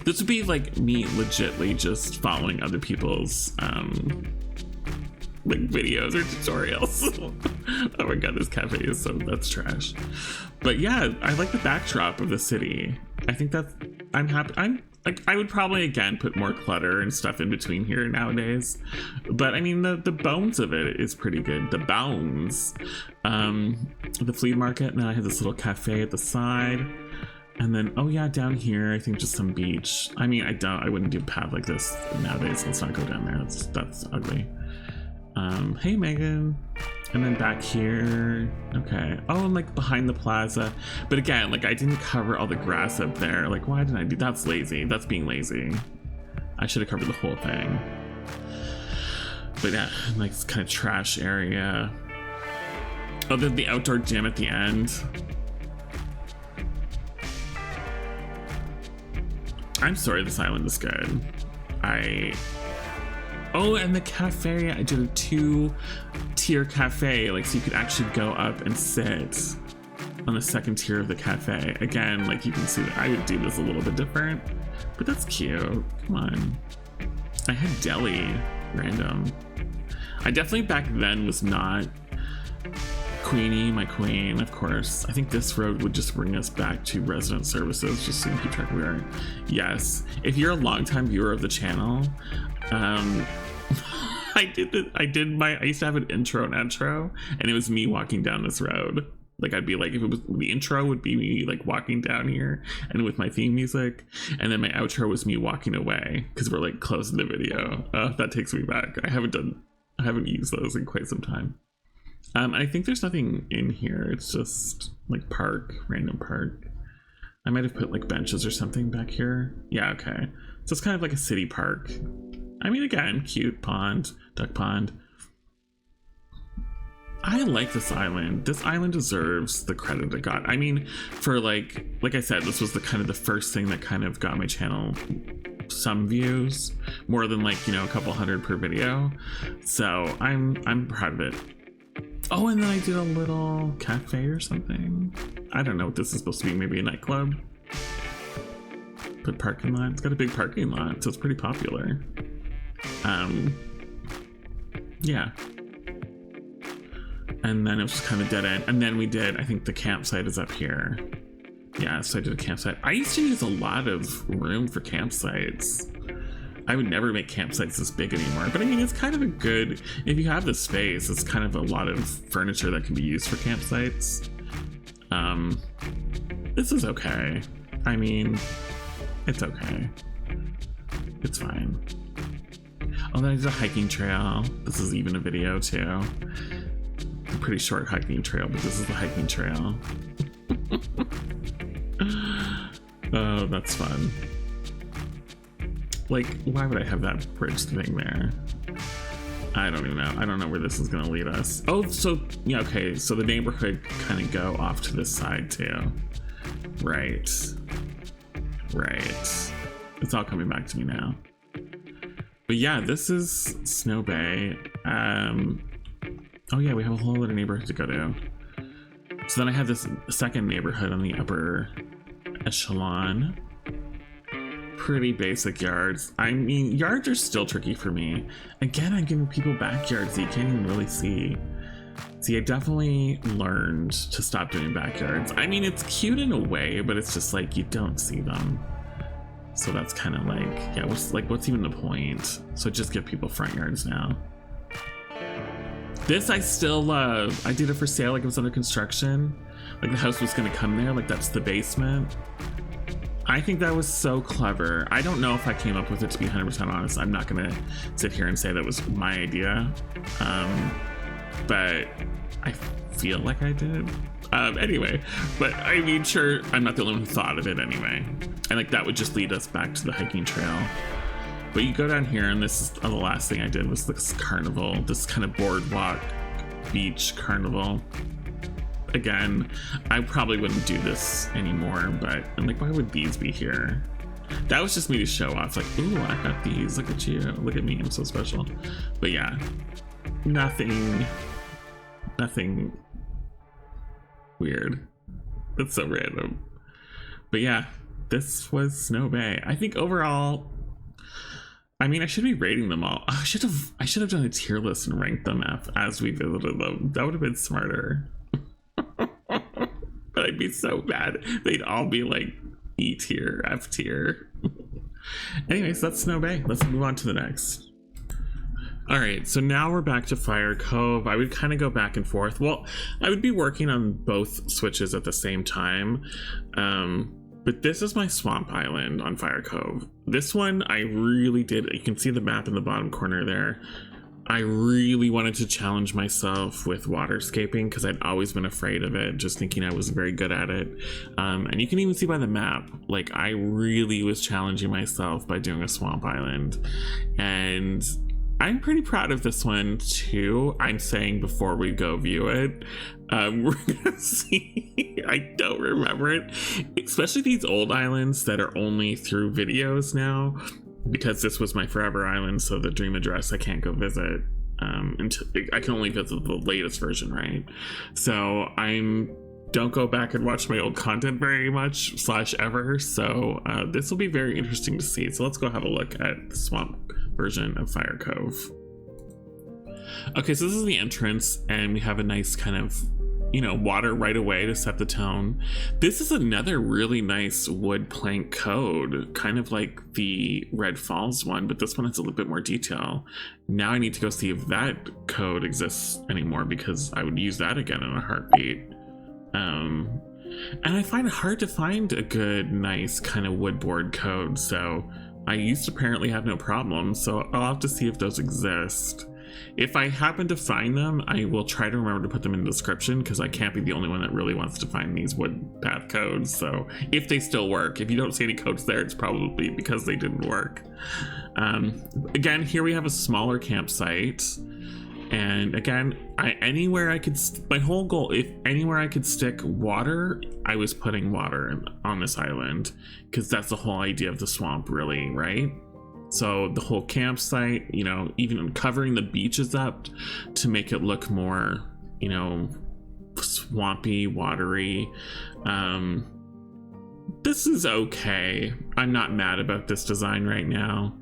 This would be like me legitly just following other people's like videos or tutorials. Oh my god, this cafe is so, that's trash. But yeah, I like the backdrop of the city. I think that's, I'm happy. I'm like, I would probably again put more clutter and stuff in between here nowadays, but I mean the bones of it is pretty good. The bones. The flea market, and then I have this little cafe at the side, and then oh yeah, down here I think just some beach. I mean, I wouldn't do a path like this nowadays. Let's not go down there. That's ugly. Hey Megan. And then back here, okay. Oh, and like behind the plaza. But again, like I didn't cover all the grass up there. Like, why didn't I do? That's lazy. That's being lazy. I should have covered the whole thing. But yeah, like this kind of trash area. Oh, there's the outdoor gym at the end. I'm sorry, this island is good. Oh, and the cafe, I did a 2-tier cafe, like so you could actually go up and sit on the second tier of the cafe. Again, like you can see that I would do this a little bit different, but that's cute. Come on. I had deli, random. I definitely back then was not Queenie, my queen, of course. I think this road would just bring us back to resident services, just so you can keep track of where we are. Yes, if you're a longtime viewer of the channel, I used to have an intro and outro, and it was me walking down this road. Like I'd be like, if it was, the intro would be me like walking down here and with my theme music, and then my outro was me walking away because we're like closing the video. That takes me back. I haven't used those in quite some time. I think there's nothing in here. It's just like park, random park. I might have put like benches or something back here. Yeah, okay. So it's kind of like a city park. I mean, again, cute pond, duck pond. I like this island. This island deserves the credit it got. I mean, for like I said, this was the kind of the first thing that kind of got my channel some views, more than like, you know, a couple hundred per video. So I'm proud of it. Oh, and then I did a little cafe or something. I don't know what this is supposed to be. Maybe a nightclub. But parking lot. It's got a big parking lot, so it's pretty popular. Yeah. And then it was just kind of dead end. And then we did, I think the campsite is up here. Yeah, so I did a campsite. I used to use a lot of room for campsites. I would never make campsites this big anymore. But I mean, it's kind of a good, if you have the space, it's kind of a lot of furniture that can be used for campsites. This is okay. I mean, it's okay. It's fine. Oh, then I did a hiking trail. This is even a video too. A pretty short hiking trail, but this is the hiking trail. Oh, that's fun. Like, why would I have that bridge thing there? I don't even know. I don't know where this is gonna lead us. Oh, so, yeah, okay. So the neighborhood kind of go off to this side too. Right. Right. It's all coming back to me now. But yeah, this is Snow Bay. Oh yeah, we have a whole other neighborhood to go to. So then I have this second neighborhood on the upper echelon. Pretty basic yards. I mean, yards are still tricky for me. Again, I'm giving people backyards that you can't even really see. See, I definitely learned to stop doing backyards. I mean, it's cute in a way, but it's just like you don't see them. So that's kind of like, yeah, what's even the point? So just give people front yards now. This I still love. I did it for sale like it was under construction. Like the house was gonna come there, like that's the basement. I think that was so clever. I don't know if I came up with it, to be 100% honest. I'm not gonna sit here and say that was my idea. But I feel like I did. Anyway, but I mean, sure, I'm not the only one who thought of it anyway. And like that would just lead us back to the hiking trail. But you go down here, and this is the last thing I did was this carnival, this kind of boardwalk beach carnival. Again, I probably wouldn't do this anymore, but I'm like, why would these be here? That was just me to show off, like, ooh, I got these, look at you, look at me, I'm so special. But yeah, nothing weird. That's so random. But yeah, this was Snow Bay. I think overall, I mean, I should be rating them all. I should have done a tier list and ranked them as we visited them. That would have been smarter. But I'd be so bad. They'd all be like E tier, F tier. Anyways, that's Snow Bay. Let's move on to the next. All right, so now we're back to Fire Cove. I would kind of go back and forth. Well, I would be working on both switches at the same time. But this is my swamp island on Fire Cove. This one, I really did. You can see the map in the bottom corner there. I really wanted to challenge myself with waterscaping because I'd always been afraid of it, just thinking I was very good at it. And you can even see by the map, like I really was challenging myself by doing a swamp island. And I'm pretty proud of this one too. I'm saying before we go view it, we're gonna see. I don't remember it, especially these old islands that are only through videos now, because this was my forever island. So the dream address I can't go visit until I can only visit the latest version, right? So don't go back and watch my old content very much / ever. So this will be very interesting to see. So let's go have a look at the swamp version of Fire Cove. Okay, so this is the entrance, and we have a nice kind of, water right away to set the tone. This is another really nice wood plank code, kind of like the Red Falls one, but this one has a little bit more detail. Now I need to go see if that code exists anymore, because I would use that again in a heartbeat. And I find it hard to find a good, nice kind of wood board code, so I used to apparently have no problem, so I'll have to see if those exist. If I happen to find them, I will try to remember to put them in the description, because I can't be the only one that really wants to find these wood path codes. So if they still work, if you don't see any codes there, it's probably because they didn't work. Again, here we have a smaller campsite. And again, anywhere I could, my whole goal, if anywhere I could stick water, I was putting water on this island, because that's the whole idea of the swamp, really, right? So the whole campsite, even covering the beaches up to make it look more, swampy, watery. This is okay. I'm not mad about this design right now.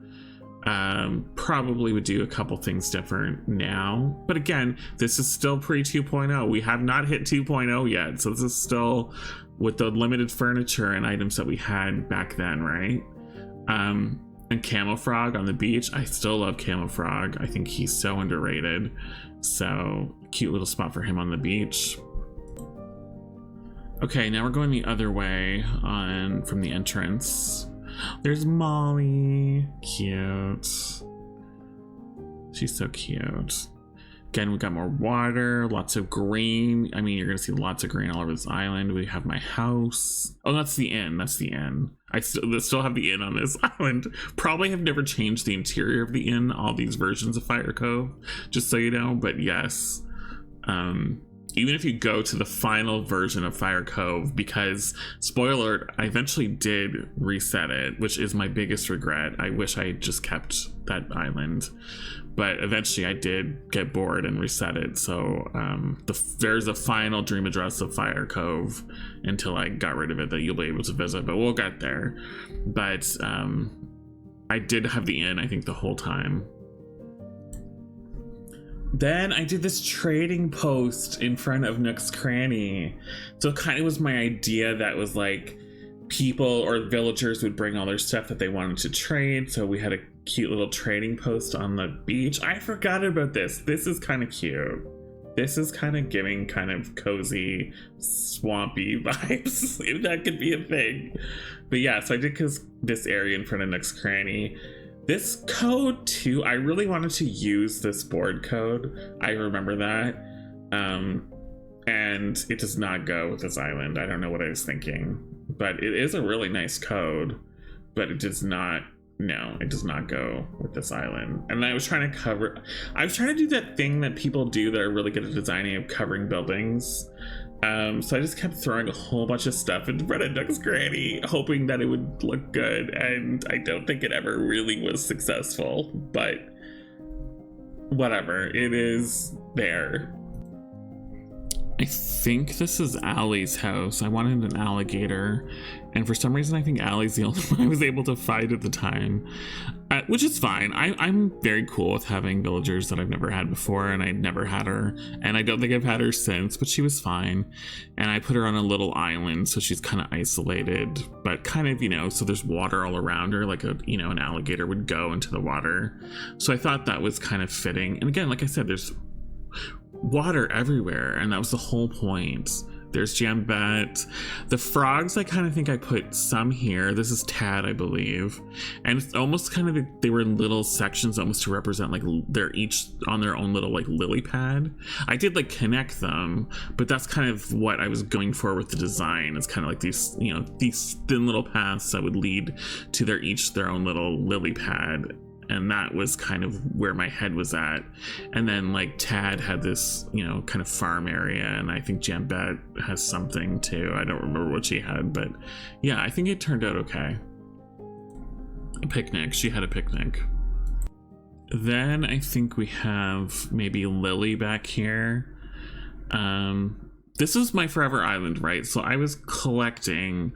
Probably would do a couple things different now, but again, this is still pre 2.0. We have not hit 2.0 yet, so this is still with the limited furniture and items that we had back then, right? And Camo Frog on the beach. I still love Camo Frog. I think he's so underrated. So cute little spot for him on the beach. Okay, now we're going the other way from the entrance. There's Molly. Cute. She's so cute. Again, we got more water, lots of green. I mean, you're gonna see lots of green all over this island. We have my house. Oh, that's the inn. That's the inn. I still have the inn on this island. Probably have never changed the interior of the inn, all these versions of Fire Cove, just so you know. But yes, even if you go to the final version of Fire Cove, because spoiler alert, I eventually did reset it, which is my biggest regret. I wish I just kept that island, but eventually I did get bored and reset it. So there's a final dream address of Fire Cove until I got rid of it that you'll be able to visit, but we'll get there. But I did have the inn, I think, the whole time. Then I did this trading post in front of Nook's Cranny. So it kind of was my idea that was like people or villagers would bring all their stuff that they wanted to trade. So we had a cute little trading post on the beach. I forgot about this. This is kind of cute. This is kind of giving kind of cozy, swampy vibes, if that could be a thing. But yeah, so I did this area in front of Nook's Cranny. This code too, I really wanted to use this board code. I remember that. And it does not go with this island. I don't know what I was thinking. But it is a really nice code. But it does not, no, it does not go with this island. And I was trying to do that thing that people do that are really good at designing, of covering buildings. So I just kept throwing a whole bunch of stuff in front of Nook's Cranny, hoping that it would look good, and I don't think it ever really was successful, but whatever, it is there. I think this is Allie's house. I wanted an alligator, and for some reason I think Allie's the only one I was able to find at the time, which is fine. I'm very cool with having villagers that I've never had before, and I never had her, and I don't think I've had her since, but she was fine. And I put her on a little island, so she's kind of isolated, but kind of, you know, so there's water all around her, like an alligator would go into the water. So I thought that was kind of fitting. And again, like I said, there's water everywhere, and that was the whole point. There's Jambette. The frogs, I kind of think I put some here. This is Tad, I believe, and it's almost kind of, they were little sections almost to represent, like, they're each on their own little like lily pad. I did like connect them, but that's kind of what I was going for with the design. It's kind of like these, you know, these thin little paths that would lead to their own little lily pad. And that was kind of where my head was at. And then like Tad had this, you know, kind of farm area, and I think Jambette has something too. I don't remember what she had, but yeah, I think it turned out okay. A picnic. She had a picnic. Then I think we have maybe Lily back here. This is my forever island, right? So I was collecting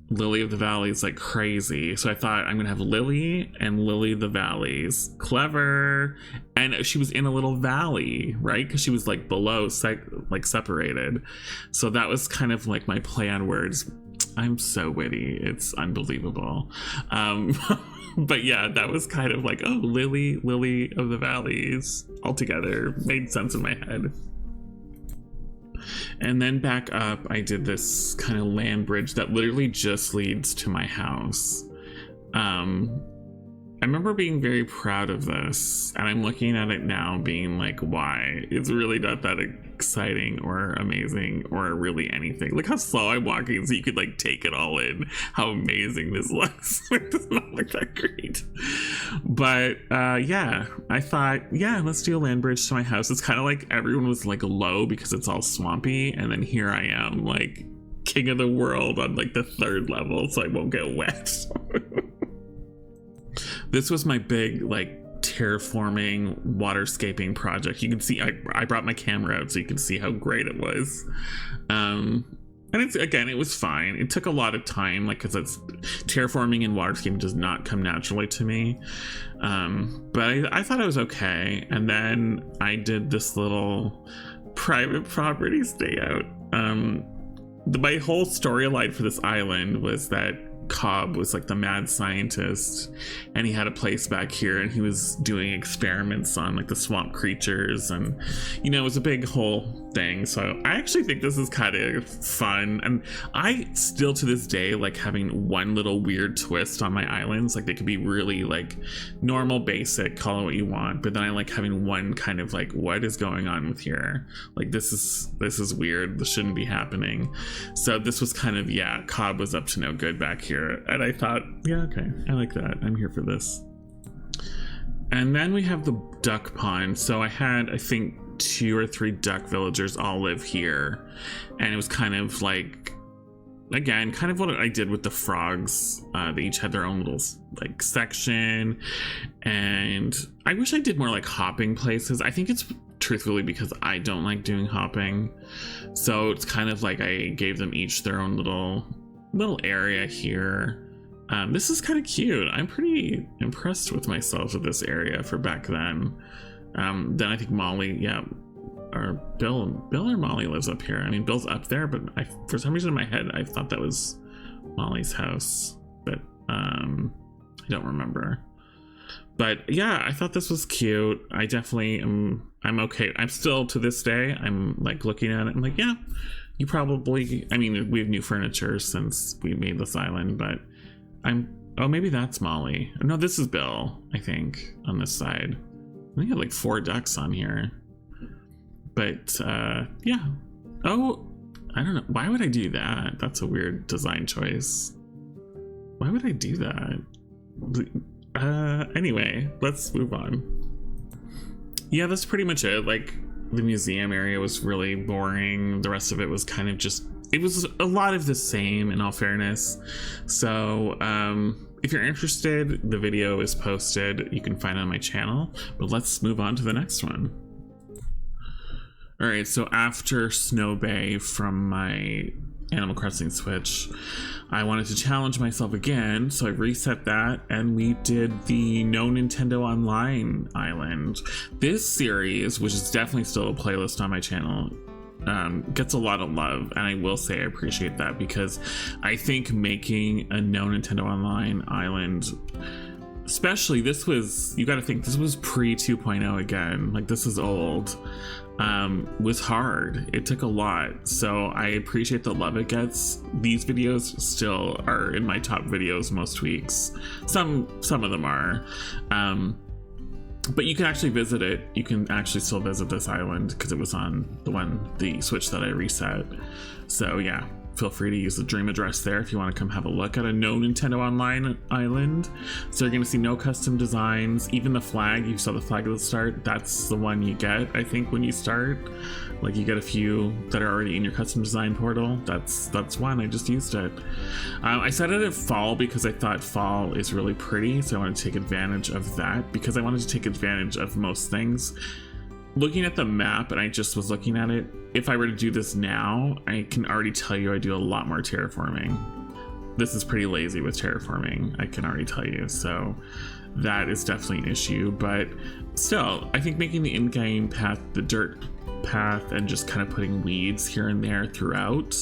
Lily of the Valleys like crazy, so I thought I'm gonna have Lily and Lily the Valleys. Clever. And she was in a little valley, right? Because she was like below, like separated. So that was kind of like my play on words. I'm so witty, it's unbelievable. But yeah, that was kind of like, oh, Lily of the Valleys all together made sense in my head. And then back up, I did this kind of land bridge that literally just leads to my house. I remember being very proud of this, and I'm looking at it now being like, why? It's really not that exciting or amazing or really anything. Look how slow I'm walking so you could like take it all in, how amazing this looks. It does not look that great. But yeah, I thought, yeah, let's do a land bridge to my house. It's kind of like everyone was like low because it's all swampy, and then here I am like king of the world on like the 3rd level, so I won't get wet. This was my big like terraforming waterscaping project. You can see I brought my camera out so you can see how great it was. And it's, again, it was fine. It took a lot of time, like, because it's terraforming and waterscaping does not come naturally to me. But I thought it was okay. And then I did this little private property stay out. My whole storyline for this island was that Cove was like the mad scientist, and he had a place back here, and he was doing experiments on like the swamp creatures, and you know, it was a big whole thing. So I actually think this is kind of fun, and I still to this day like having one little weird twist on my islands. Like they could be really like normal, basic, call it what you want, but then I like having one kind of like, what is going on with here? Like this is weird, this shouldn't be happening. So this was kind of, yeah, Cove was up to no good back here. And I thought, yeah, okay, I like that. I'm here for this. And then we have the duck pond. So I had, I think, 2 or 3 duck villagers all live here. And it was kind of like, again, kind of what I did with the frogs. They each had their own little like section. And I wish I did more like hopping places. I think it's truthfully because I don't like doing hopping. So it's kind of like I gave them each their own little area here. This is kind of cute. I'm pretty impressed with myself with this area for back then. Then I think Molly, yeah, or Bill or Molly lives up here. I mean, Bill's up there, but for some reason in my head I thought that was Molly's house, but I don't remember. But yeah, I thought this was cute. I definitely I'm okay. I'm still, to this day, I'm like looking at it, I'm like, yeah, you probably, I mean, we have new furniture since we made this island, but oh, maybe that's Molly. No, this is Bill, I think, on this side. I think I have like 4 ducks on here. But yeah. Oh, I don't know. Why would I do that? That's a weird design choice. Why would I do that? Anyway, let's move on. Yeah, that's pretty much it. Like, the museum area was really boring. The rest of it was kind of just, it was a lot of the same, in all fairness. So if you're interested, the video is posted. You can find it on my channel, but let's move on to the next one. All right, so after Snow Bay from my Animal Crossing Switch, I wanted to challenge myself again, so I reset that and we did the No Nintendo Online Island. This series, which is definitely still a playlist on my channel, gets a lot of love, and I will say I appreciate that, because I think making a No Nintendo Online Island, especially this was, you got to think this was pre 2.0 again, like this is old, was hard. It took a lot, so I appreciate the love it gets. These videos still are in my top videos most weeks. Some of them are, but you can actually visit it. You can actually still visit this island because it was on the Switch that I reset. So yeah, feel free to use the dream address there if you want to come have a look at a No Nintendo Online Island. So you're going to see no custom designs. Even the flag, you saw the flag at the start, that's the one you get, I think, when you start. Like, you get a few that are already in your custom design portal. That's one. I just used it. I set it at fall because I thought fall is really pretty, so I wanted to take advantage of that, because I wanted to take advantage of most things. Looking at the map, and I just was looking at it, if I were to do this now, I can already tell you I do a lot more terraforming. This is pretty lazy with terraforming, I can already tell you, so that is definitely an issue. But still, I think making the in-game path, the dirt path, and just kind of putting weeds here and there throughout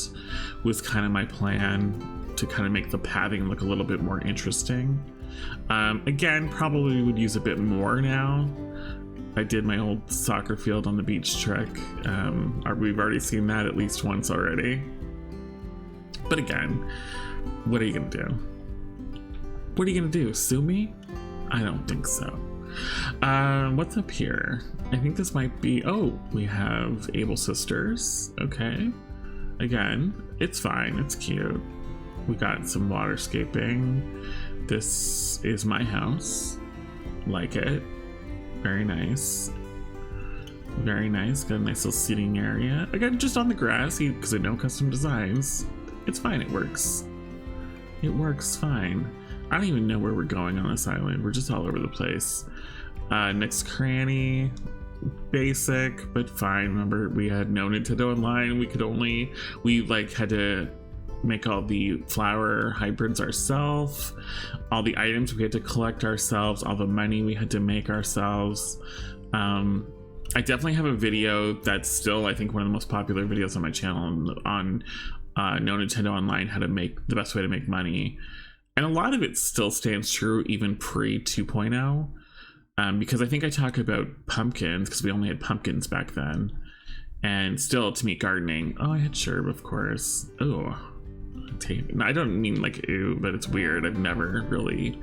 was kind of my plan, to kind of make the pathing look a little bit more interesting. Again, probably would use a bit more now. I did my old soccer field on the beach trick. We've already seen that at least once already. But again, what are you gonna do? What are you gonna do? Sue me? I don't think so. What's up here? I think this might be, oh, we have Able Sisters. Okay. Again, it's fine, it's cute. We got some waterscaping. This is my house. Like it. Very nice. Very nice. Got a nice little seating area. Again, just on the grass, because I know custom designs. It's fine, it works. It works fine. I don't even know where we're going on this island. We're just all over the place. Next cranny. Basic, but fine. Remember, we had no Nintendo Online. We like had to make all the flower hybrids ourselves, all the items we had to collect ourselves, all the money we had to make ourselves. I definitely have a video that's still, I think, one of the most popular videos on my channel on No Nintendo Online, how to make the best way to make money, and a lot of it still stands true even pre 2.0, because I think I talk about pumpkins, because we only had pumpkins back then, and still to me gardening. Oh, I had sherb, of course. Oh, Octavian. I don't mean like ew, but it's weird. I've never really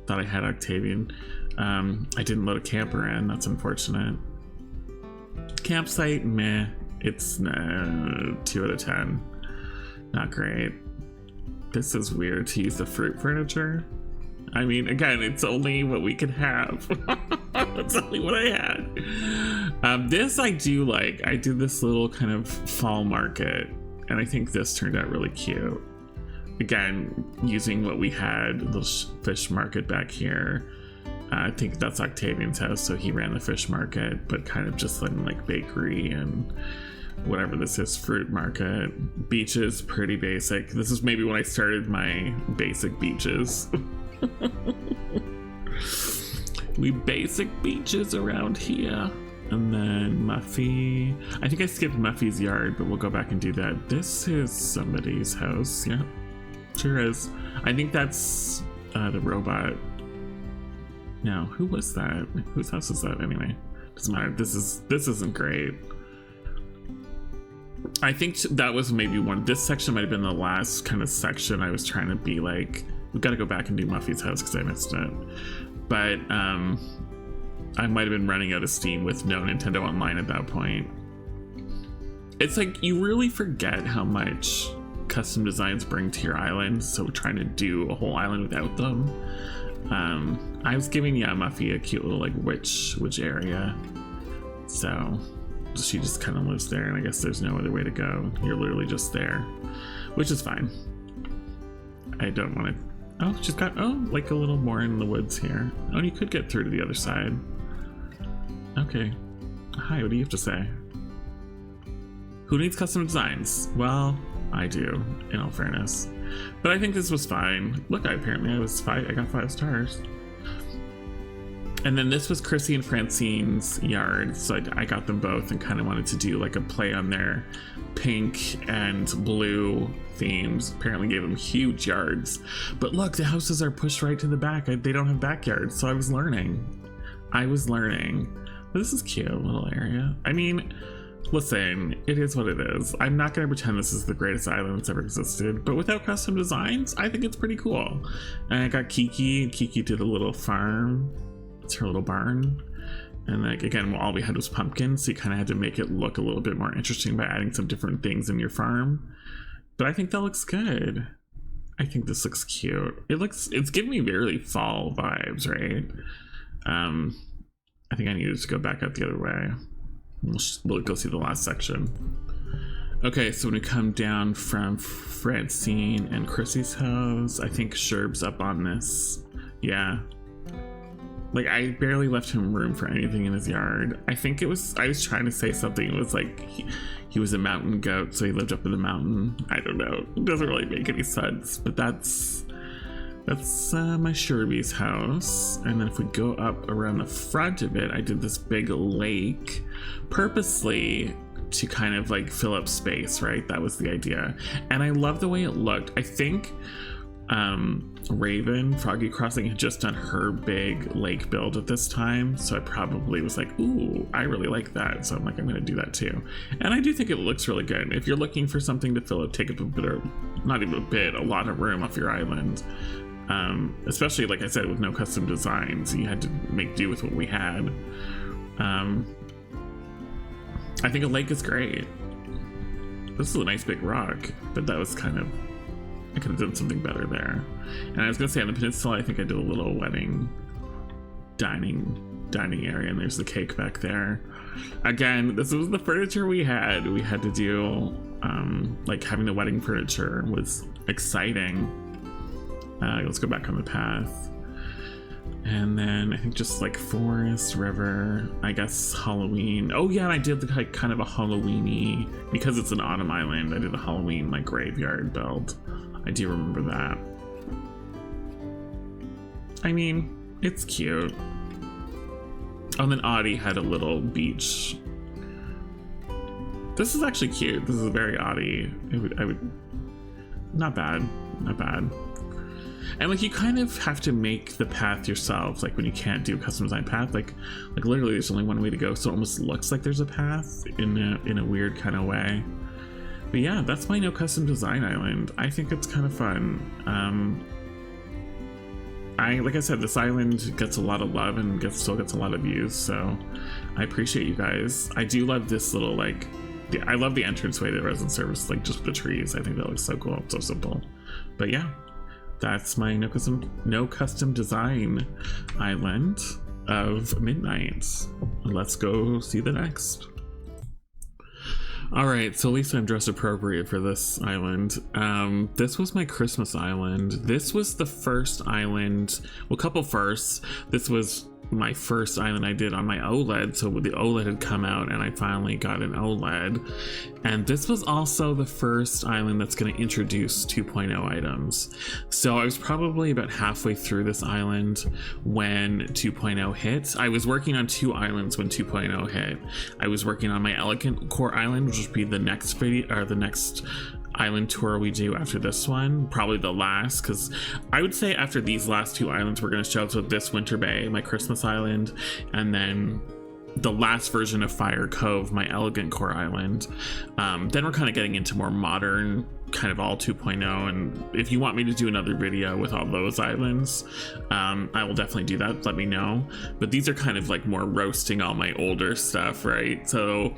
thought I had Octavian. I didn't load a camper in. That's unfortunate. Campsite, meh. It's 2 out of 10. Not great. This is weird to use the fruit furniture. I mean, again, it's only what we could have. That's only what I had. This I do like. I did this little kind of fall market, and I think this turned out really cute. Again, using what we had, the fish market back here. I think that's Octavian's house, so he ran the fish market, but kind of just like bakery and whatever this is, fruit market. Beaches, pretty basic. This is maybe when I started my basic beaches. We basic beaches around here. And then Muffy. I think I skipped Muffy's yard, but we'll go back and do that. This is somebody's house. Yeah, sure is. I think that's the robot. No, who was that? Whose house is that anyway? Doesn't matter. This isn't great. I think that was maybe this section might have been the last kind of section I was trying to be like, we've got to go back and do Muffy's house because I missed it. But I might have been running out of steam with no Nintendo Online at that point. It's like you really forget how much custom designs bring to your island, so trying to do a whole island without them. I was giving Muffy a cute little like witch area, so she just kind of lives there, and I guess there's no other way to go. You're literally just there, which is fine. I don't want to. Oh, she's got like a little more in the woods here. Oh, and you could get through to the other side. Okay. Hi, what do you have to say? Who needs custom designs? Well, I do, in all fairness. But I think this was fine. Look, apparently I got 5 stars. And then this was Chrissy and Francine's yard, so I got them both and kind of wanted to do like a play on their pink and blue themes. Apparently gave them huge yards. But look, the houses are pushed right to the back. They don't have backyards, so I was learning. But this is cute, little area. I mean, listen, it is what it is. I'm not going to pretend this is the greatest island that's ever existed, but without custom designs, I think it's pretty cool. And I got Kiki, and Kiki did a little farm. It's her little barn. And like, again, all we had was pumpkins, so you kind of had to make it look a little bit more interesting by adding some different things in your farm. But I think that looks good. I think this looks cute. It's giving me very fall vibes, right? I think I needed to go back out the other way. We'll go see the last section. Okay, so when we come down from Francine and Chrissy's house, I think Sherb's up on this. Yeah. Like, I barely left him room for anything in his yard. I was trying to say something. It was like he was a mountain goat, so he lived up in the mountain. I don't know. It doesn't really make any sense, but that's my Sherby's house. And then if we go up around the front of it, I did this big lake purposely to kind of like fill up space, right? That was the idea. And I love the way it looked. I think Raven, Froggy Crossing, had just done her big lake build at this time, so I probably was like, ooh, I really like that, so I'm like, I'm gonna do that too. And I do think it looks really good. If you're looking for something to fill up, take up a bit, or not even a bit, a lot of room off your island, especially like I said, with no custom designs, you had to make do with what we had. I think a lake is great. This is a nice big rock, but that was kind of, I could have done something better there. And I was gonna say on the peninsula, I think I did a little wedding dining area, and there's the cake back there. Again, this was the furniture we had. We had to do, like having the wedding furniture was exciting. Let's go back on the path. And then I think just like forest, river, I guess Halloween. Oh yeah, and I did like kind of a Halloween-y, because it's an autumn island, I did a Halloween like graveyard build. I do remember that. I mean, it's cute. Oh, and then Audie had a little beach. This is actually cute. This is very Audie. Not bad. And like, you kind of have to make the path yourself, like when you can't do a custom design path, like literally there's only one way to go, so it almost looks like there's a path in a weird kind of way. But yeah, that's my no custom design island. I think it's kind of fun. Like I said, this island gets a lot of love and still gets a lot of views, so I appreciate you guys. I do love this little, like, I love the entranceway to resident service, like just the trees. I think that looks so cool, it's so simple. But yeah, that's my no custom design island of Midnight. Let's go see the next. All right, so at least I'm dressed appropriate for this island. This was my Christmas island. This was the first island, well, couple firsts. This was my first island I did on my OLED, so the OLED had come out and I finally got an OLED. And this was also the first island that's going to introduce 2.0 items. So I was probably about halfway through this island when 2.0 hit. I was working on 2 islands when 2.0 hit. I was working on my Elegant Core Island, which would be the next video, or the next island tour we do after this one, probably the last, because I would say after these last 2 islands we're going to show up with this Winter Bay, my Christmas island, and then the last version of Fire Cove, my Elegant Core Island. Then we're kind of getting into more modern, kind of all 2.0, and if you want me to do another video with all those islands, I will definitely do that, let me know. But these are kind of like more roasting all my older stuff, right? So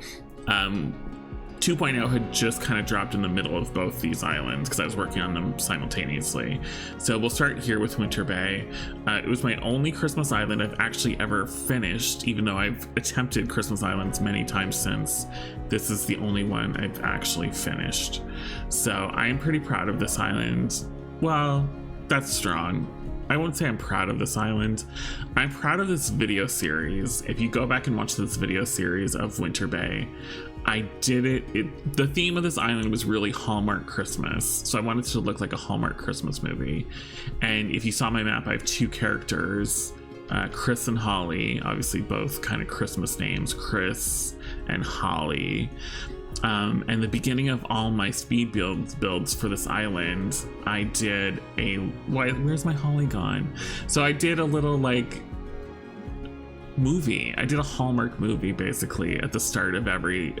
2.0 had just kind of dropped in the middle of both these islands because I was working on them simultaneously. So we'll start here with Winter Bay. It was my only Christmas island I've actually ever finished, even though I've attempted Christmas islands many times since. This is the only one I've actually finished. So I am pretty proud of this island. Well, that's strong. I won't say I'm proud of this island. I'm proud of this video series. If you go back and watch this video series of Winter Bay, I did it. The theme of this island was really Hallmark Christmas, so I wanted it to look like a Hallmark Christmas movie. And if you saw my map, I have two characters, Chris and Holly, obviously both kind of Christmas names, Chris and Holly. And the beginning of all my speed builds for this island, I did where's my Holly gone? So I did a little like movie. I did a Hallmark movie basically at the start of every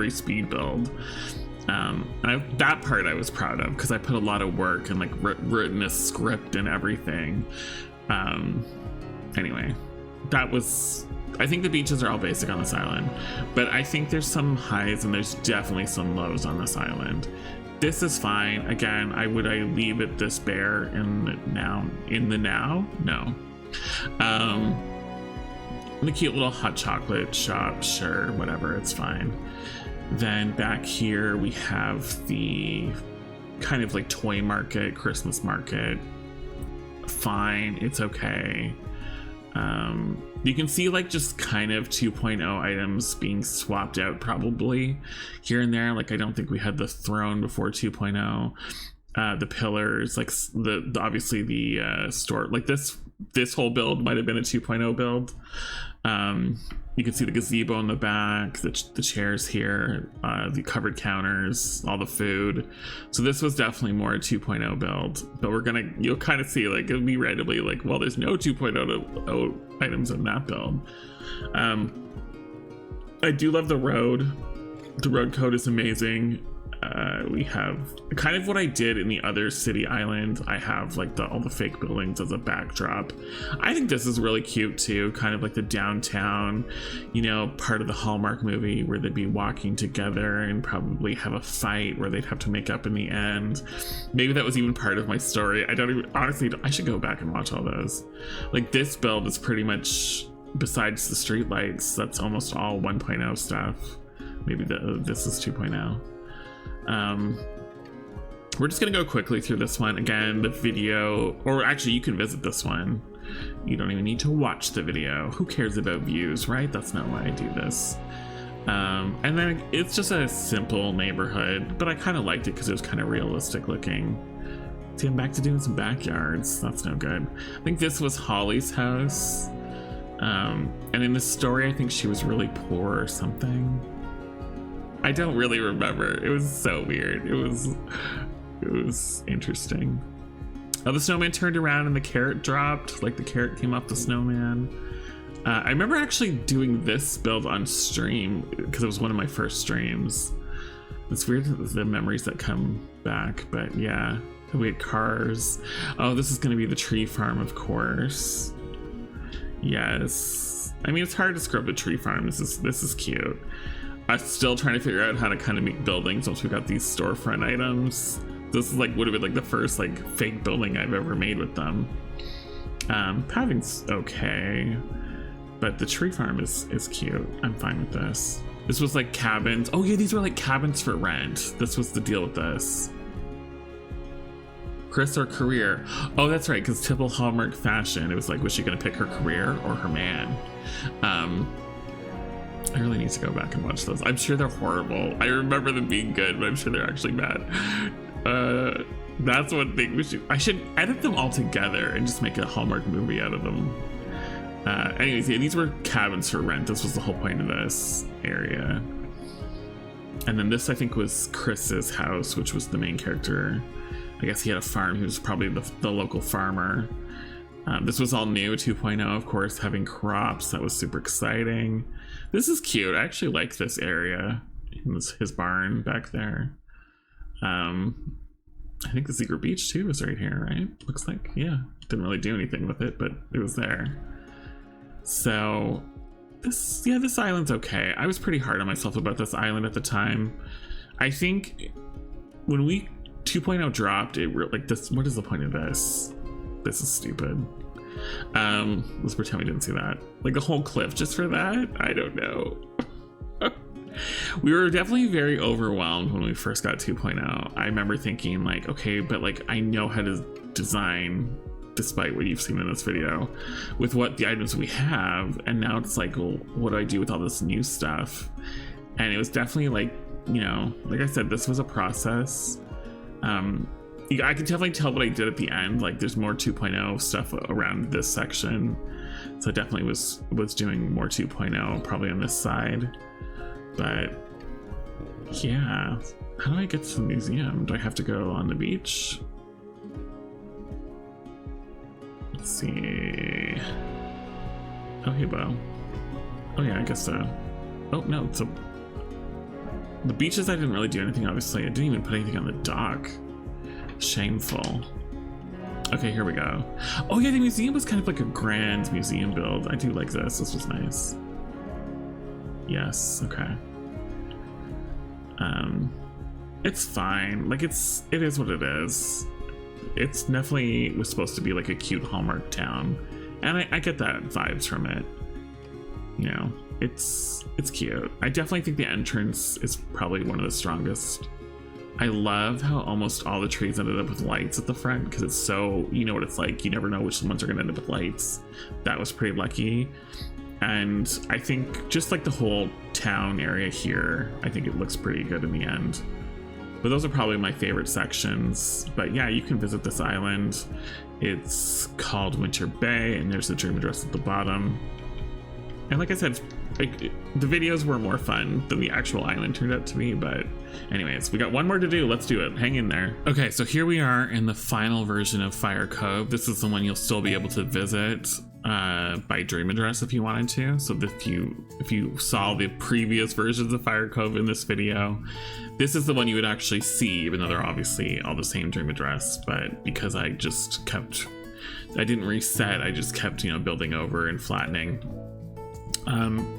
speed build. That part I was proud of because I put a lot of work and like written a script and everything. Anyway, I think the beaches are all basic on this island, but I think there's some highs and there's definitely some lows on this island. This is fine. Again, would I leave it this bare in the now? No. The cute little hot chocolate shop, sure, whatever, it's fine. Then back here we have the kind of like toy market, Christmas market. Fine, it's okay. You can see like just kind of 2.0 items being swapped out probably here and there. Like I don't think we had the throne before 2.0. The pillars, like the obviously the store, like this whole build might have been a 2.0 build. You can see the gazebo in the back, the chairs here, the covered counters, all the food. So this was definitely more a 2.0 build, but you'll kind of see like it'll be randomly like, well, there's no 2.0 items in that build. I do love the road. The road code is amazing. We have kind of what I did in the other city island. I have like all the fake buildings as a backdrop. I think this is really cute too, kind of like the downtown, part of the Hallmark movie where they'd be walking together and probably have a fight where they'd have to make up in the end. Maybe that was even part of my story. Honestly, I should go back and watch all those. Like this build is pretty much, besides the streetlights, that's almost all 1.0 stuff. Maybe this is 2.0. We're just gonna go quickly through this one. Again, the video, or actually you can visit this one. You don't even need to watch the video. Who cares about views, right? That's not why I do this. And then it's just a simple neighborhood, but I kind of liked it because it was kind of realistic looking. See, I'm back to doing some backyards. That's no good. I think this was Holly's house. And in the story, I think she was really poor or something. I don't really remember. It was so weird. It was interesting. Oh, the snowman turned around and the carrot dropped. Like the carrot came off the snowman. I remember actually doing this build on stream because it was one of my first streams. It's weird the memories that come back, but yeah. We had cars. Oh, this is going to be the tree farm, of course. Yes. I mean, it's hard to scrub a tree farm. This is cute. I'm still trying to figure out how to kind of make buildings once we got these storefront items. This is like would have been like the first like fake building I've ever made with them. Paving's okay, but the tree farm is cute. I'm fine with this. This was like cabins. Oh yeah, these were like cabins for rent. This was the deal with this. Chris or career? Oh, that's right, because typical Hallmark fashion, it was like, was she gonna pick her career or her man? I really need to go back and watch those. I'm sure they're horrible. I remember them being good, but I'm sure they're actually bad. That's one thing I should edit them all together and just make a Hallmark movie out of them. Anyways, yeah, these were cabins for rent. This was the whole point of this area. And then this, I think, was Chris's house, which was the main character. I guess he had a farm. He was probably the local farmer. This was all new, 2.0, of course, having crops. That was super exciting. This is cute. I actually like this area. His barn back there. I think the secret beach too is right here, right? Looks like, yeah. Didn't really do anything with it, but it was there. So this island's okay. I was pretty hard on myself about this island at the time. I think when we 2.0 dropped, it like this. What is the point of this? This is stupid. Let's pretend we didn't see that. Like a whole cliff just for that? I don't know. We were definitely very overwhelmed when we first got 2.0. I remember thinking like, okay, but like I know how to design, despite what you've seen in this video, with what the items we have, and now it's like, well, what do I do with all this new stuff? And it was definitely like, you know, like I said, this was a process. I can definitely tell what I did at the end. Like there's more 2.0 stuff around this section. So I definitely was doing more 2.0 probably on this side. But yeah, how do I get to the museum? Do I have to go on the beach? Let's see. Oh, hey, Bo. Oh yeah, I guess so. Oh no, so the beaches I didn't really do anything, obviously. I didn't even put anything on the dock. Shameful. Okay, here we go. Oh yeah, the museum was kind of like a grand museum build. I do like this. This was nice. Yes, okay. It's fine. Like it is what it is. It's definitely was supposed to be like a cute Hallmark town. And I get that vibes from it. You know, it's cute. I definitely think the entrance is probably one of the strongest. I love how almost all the trees ended up with lights at the front because it's so, you know what it's like. You never know which ones are going to end up with lights. That was pretty lucky. And I think just like the whole town area here, I think it looks pretty good in the end. But those are probably my favorite sections. But yeah, you can visit this island. It's called Winter Bay, and there's the dream address at the bottom. And like I said, like, the videos were more fun than the actual island turned out to be. But anyways, we got one more to do. Let's do it. Hang in there. Okay, so here we are in the final version of Fire Cove. This is the one you'll still be able to visit by dream address if you wanted to. So if you saw the previous versions of Fire Cove in this video, this is the one you would actually see, even though they're obviously all the same dream address. But because I didn't reset, I just kept, you know, building over and flattening.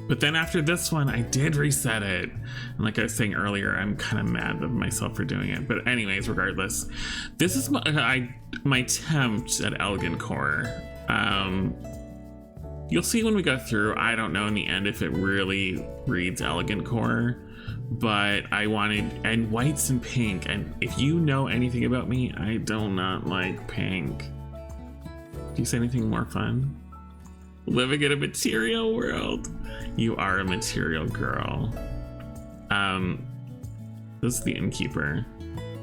But then after this one, I did reset it. And like I was saying earlier, I'm kind of mad at myself for doing it. But anyways, regardless, this is my attempt at Elegant Core. You'll see when we go through, I don't know in the end if it really reads Elegant Core, but I wanted, and whites and pink. And if you know anything about me, I do not like pink. Do you say anything more fun? Living in a material world. You are a material girl. This is the innkeeper.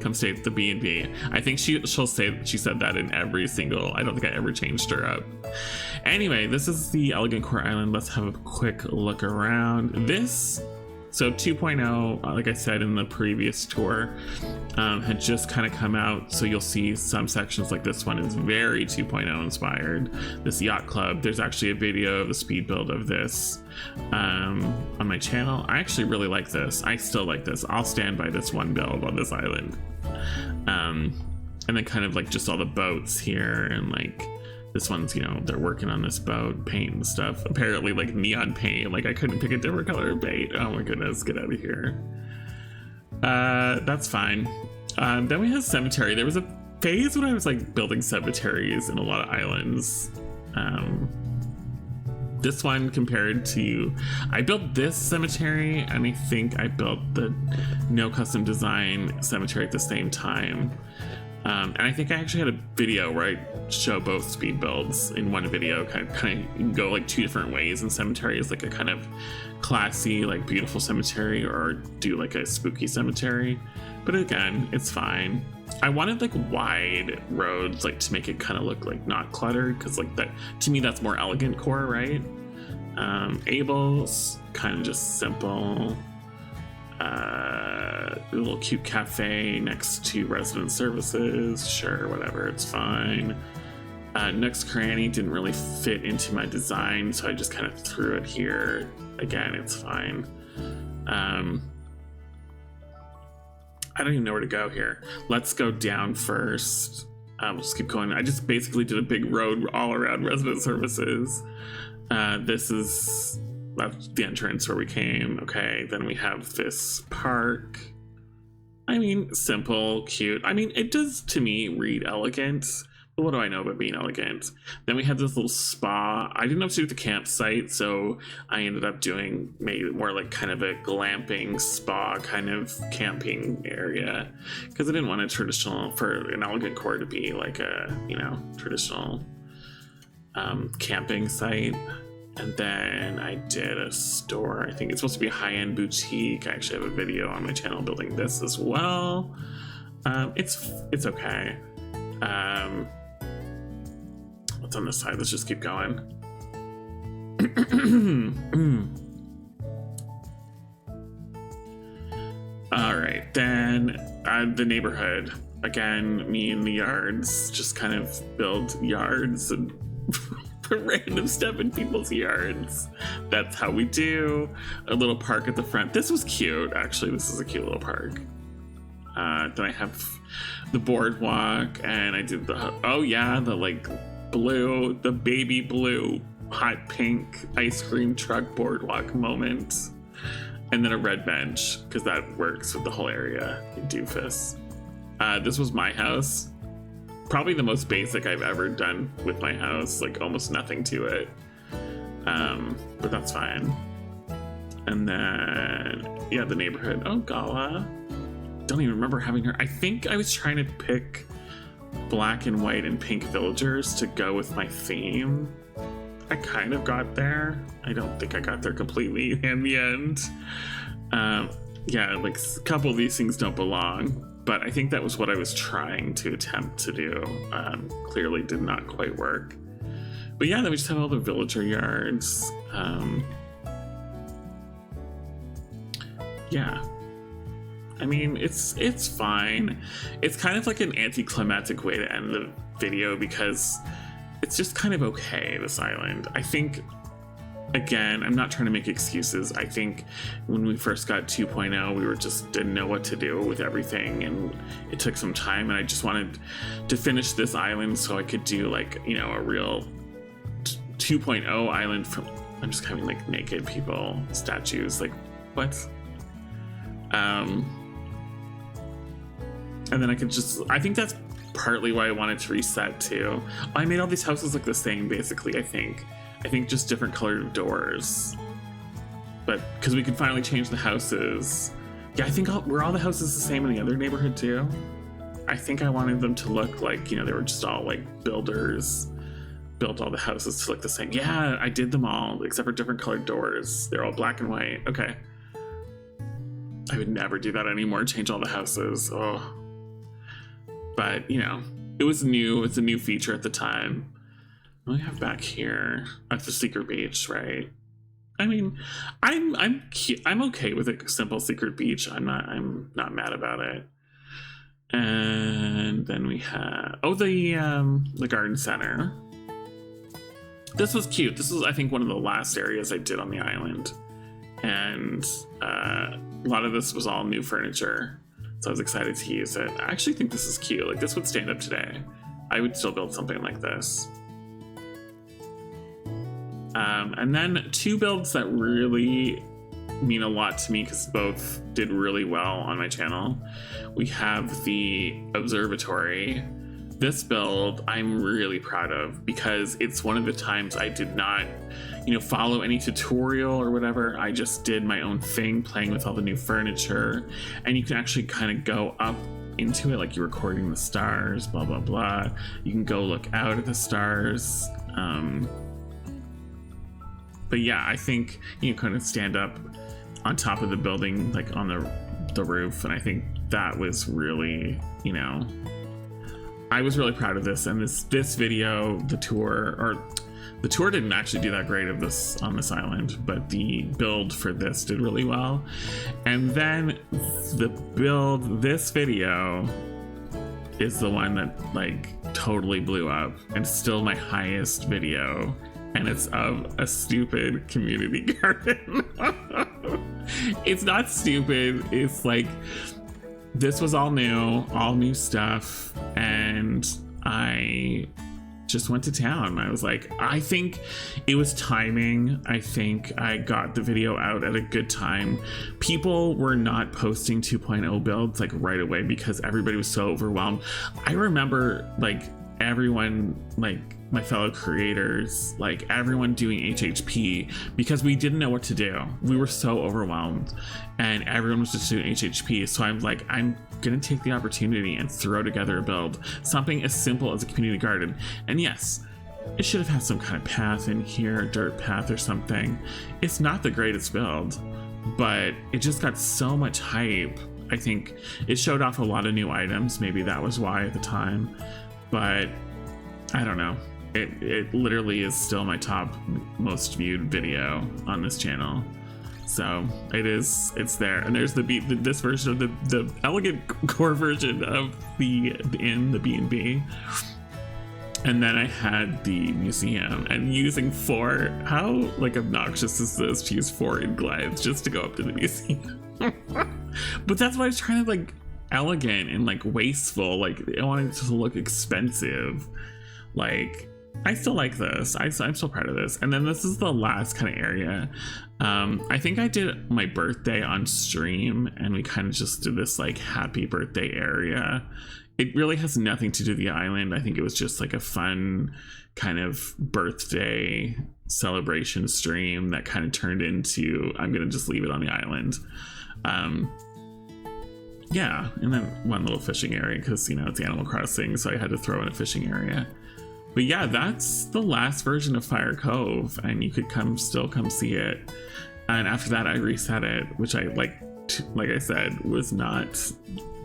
Come stay at the B&B. I think she'll say that she said that in every single, I don't think I ever changed her up. Anyway, this is the Elegant Core Island. Let's have a quick look around. So 2.0, like I said in the previous tour, had just kind of come out. So you'll see some sections like this one is very 2.0 inspired. This yacht club, there's actually a video of the speed build of this on my channel. I actually really like this. I still like this. I'll stand by this one build on this island. And then kind of like just all the boats here, and like this one's, you know, they're working on this boat, paint and stuff. Apparently like neon paint, like I couldn't pick a different color of paint. Oh my goodness, get out of here. That's fine. Then we have cemetery. There was a phase when I was like building cemeteries in a lot of islands. This one compared to, I built this cemetery and I think I built the no custom design cemetery at the same time. And I think I actually had a video where I show both speed builds in one video, kind of go like two different ways in cemeteries, like a kind of classy, like beautiful cemetery, or do like a spooky cemetery. But again, it's fine. I wanted like wide roads, like to make it kind of look like not cluttered, because like that, to me, that's more Elegant Core, right? Abel's kind of just simple. A little cute cafe next to resident services. Sure, whatever, it's fine. Next cranny didn't really fit into my design, so I just kind of threw it here. Again, it's fine. I don't even know where to go here. Let's go down first. We'll just keep going. I just basically did a big road all around resident services. That's the entrance where we came. Okay, then we have this park. I mean, simple, cute. I mean, it does to me read elegant, but what do I know about being elegant? Then we have this little spa. I didn't know what to do with the campsite, so I ended up doing maybe more like kind of a glamping spa kind of camping area, because I didn't want a traditional, for an Elegant Core to be like a, you know, traditional camping site. And then I did a store. I think it's supposed to be a high-end boutique. I actually have a video on my channel building this as well. It's okay. What's on this side? Let's just keep going. All right, then the neighborhood. Again, me and the yards just kind of build yards and put random stuff in people's yards. That's how we do. A little park at the front. This was cute, actually. This is a cute little park. Then I have the boardwalk, and I did the, oh yeah, the like blue, the baby blue, hot pink ice cream truck boardwalk moment. And then a red bench, because that works with the whole area, you doofus. This was my house. Probably the most basic I've ever done with my house, like almost nothing to it. But that's fine. And then, yeah, the neighborhood. Oh, Gala. Don't even remember having her. I think I was trying to pick black and white and pink villagers to go with my theme. I kind of got there. I don't think I got there completely in the end. Yeah, like a couple of these things don't belong, but I think that was what I was trying to attempt to do. Clearly did not quite work. But yeah, then we just have all the villager yards. Yeah. I mean, it's fine. It's kind of like an anticlimactic way to end the video because it's just kind of okay, this island. I think, again, I'm not trying to make excuses. I think when we first got 2.0, we were just didn't know what to do with everything, and it took some time, and I just wanted to finish this island so I could do, like, you know, a real 2.0 island from, I'm just having like naked people, statues, like, what? And then I could just, I think that's partly why I wanted to reset too. I made all these houses look the same, basically. I think just different colored doors, but because we could finally change the houses. Yeah, I think were all the houses the same in the other neighborhood too? I think I wanted them to look like, you know, they were just all like builders built all the houses to look the same. Yeah, I did them all except for different colored doors. They're all black and white. Okay, I would never do that anymore, change all the houses. Oh, but you know, it was new. It's a new feature at the time. What do we have back here? That's the secret beach, right? I mean, I'm okay with a simple secret beach. I'm not mad about it. And then we have, oh, the garden center. This was cute. This was, I think, one of the last areas I did on the island, and a lot of this was all new furniture. So I was excited to use it. I actually think this is cute. Like, this would stand up today. I would still build something like this. And then two builds that really mean a lot to me because both did really well on my channel. We have the observatory. This build I'm really proud of because it's one of the times I did not, you know, follow any tutorial or whatever. I just did my own thing, playing with all the new furniture, and you can actually kind of go up into it, like you're recording the stars, blah blah blah. You can go look out at the stars. But yeah, I think you can kind of stand up on top of the building, like on the roof, and I think that was really, you know, I was really proud of this. And this video, the tour didn't actually do that great of this on this island, but the build for this did really well. And then this video is the one that like totally blew up, and it's still my highest video, and it's of a stupid community garden. It's not stupid, it's like, this was all new stuff, and I just went to town. I was like, I think it was timing. I think I got the video out at a good time. People were not posting 2.0 builds like right away because everybody was so overwhelmed. I remember like everyone, like my fellow creators, like everyone doing HHP because we didn't know what to do. We were so overwhelmed and everyone was just doing HHP. So I'm like, I'm gonna take the opportunity and throw together a build, something as simple as a community garden. And yes, It should have had some kind of path in here, dirt path or something. It's not the greatest build, but it just got so much hype. I think it showed off a lot of new items. Maybe that was why at the time, but I don't know. It literally is still my top most viewed video on this channel. So it's there. And there's this version of the elegant core version of the B&B. And then I had the museum, and using 4, how like obnoxious is this to use 4 in glides just to go up to the museum? But that's why I was trying to like elegant and like wasteful. Like I wanted it to look expensive. Like I still like this. I'm still proud of this. And then this is the last kind of area. I think I did my birthday on stream, and we kind of just did this like happy birthday area. It really has nothing to do with the island. I think it was just like a fun kind of birthday celebration stream that kind of turned into, I'm gonna just leave it on the island. Yeah, and then one little fishing area because, you know, it's Animal Crossing, so I had to throw in a fishing area. But yeah, that's the last version of Fire Cove, and you could still come see it. And after that, I reset it, which I like I said, was not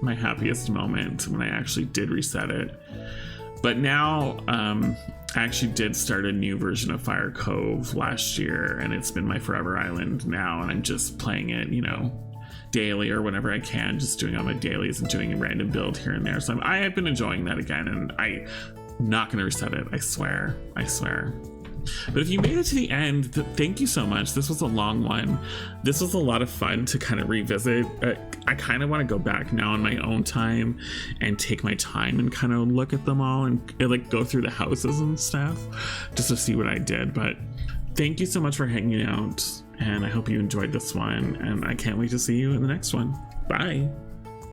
my happiest moment when I actually did reset it. But now I actually did start a new version of Fire Cove last year, and it's been my forever island now, and I'm just playing it, you know, daily or whenever I can, just doing all my dailies and doing a random build here and there. So I have been enjoying that again, and I'm not gonna reset it, I swear. But if you made it to the end, thank you so much. This was a long one. This was a lot of fun to kind of revisit. I kind of want to go back now on my own time and take my time and kind of look at them all and like go through the houses and stuff just to see what I did. But thank you so much for hanging out, and I hope you enjoyed this one, and I can't wait to see you in the next one. Bye.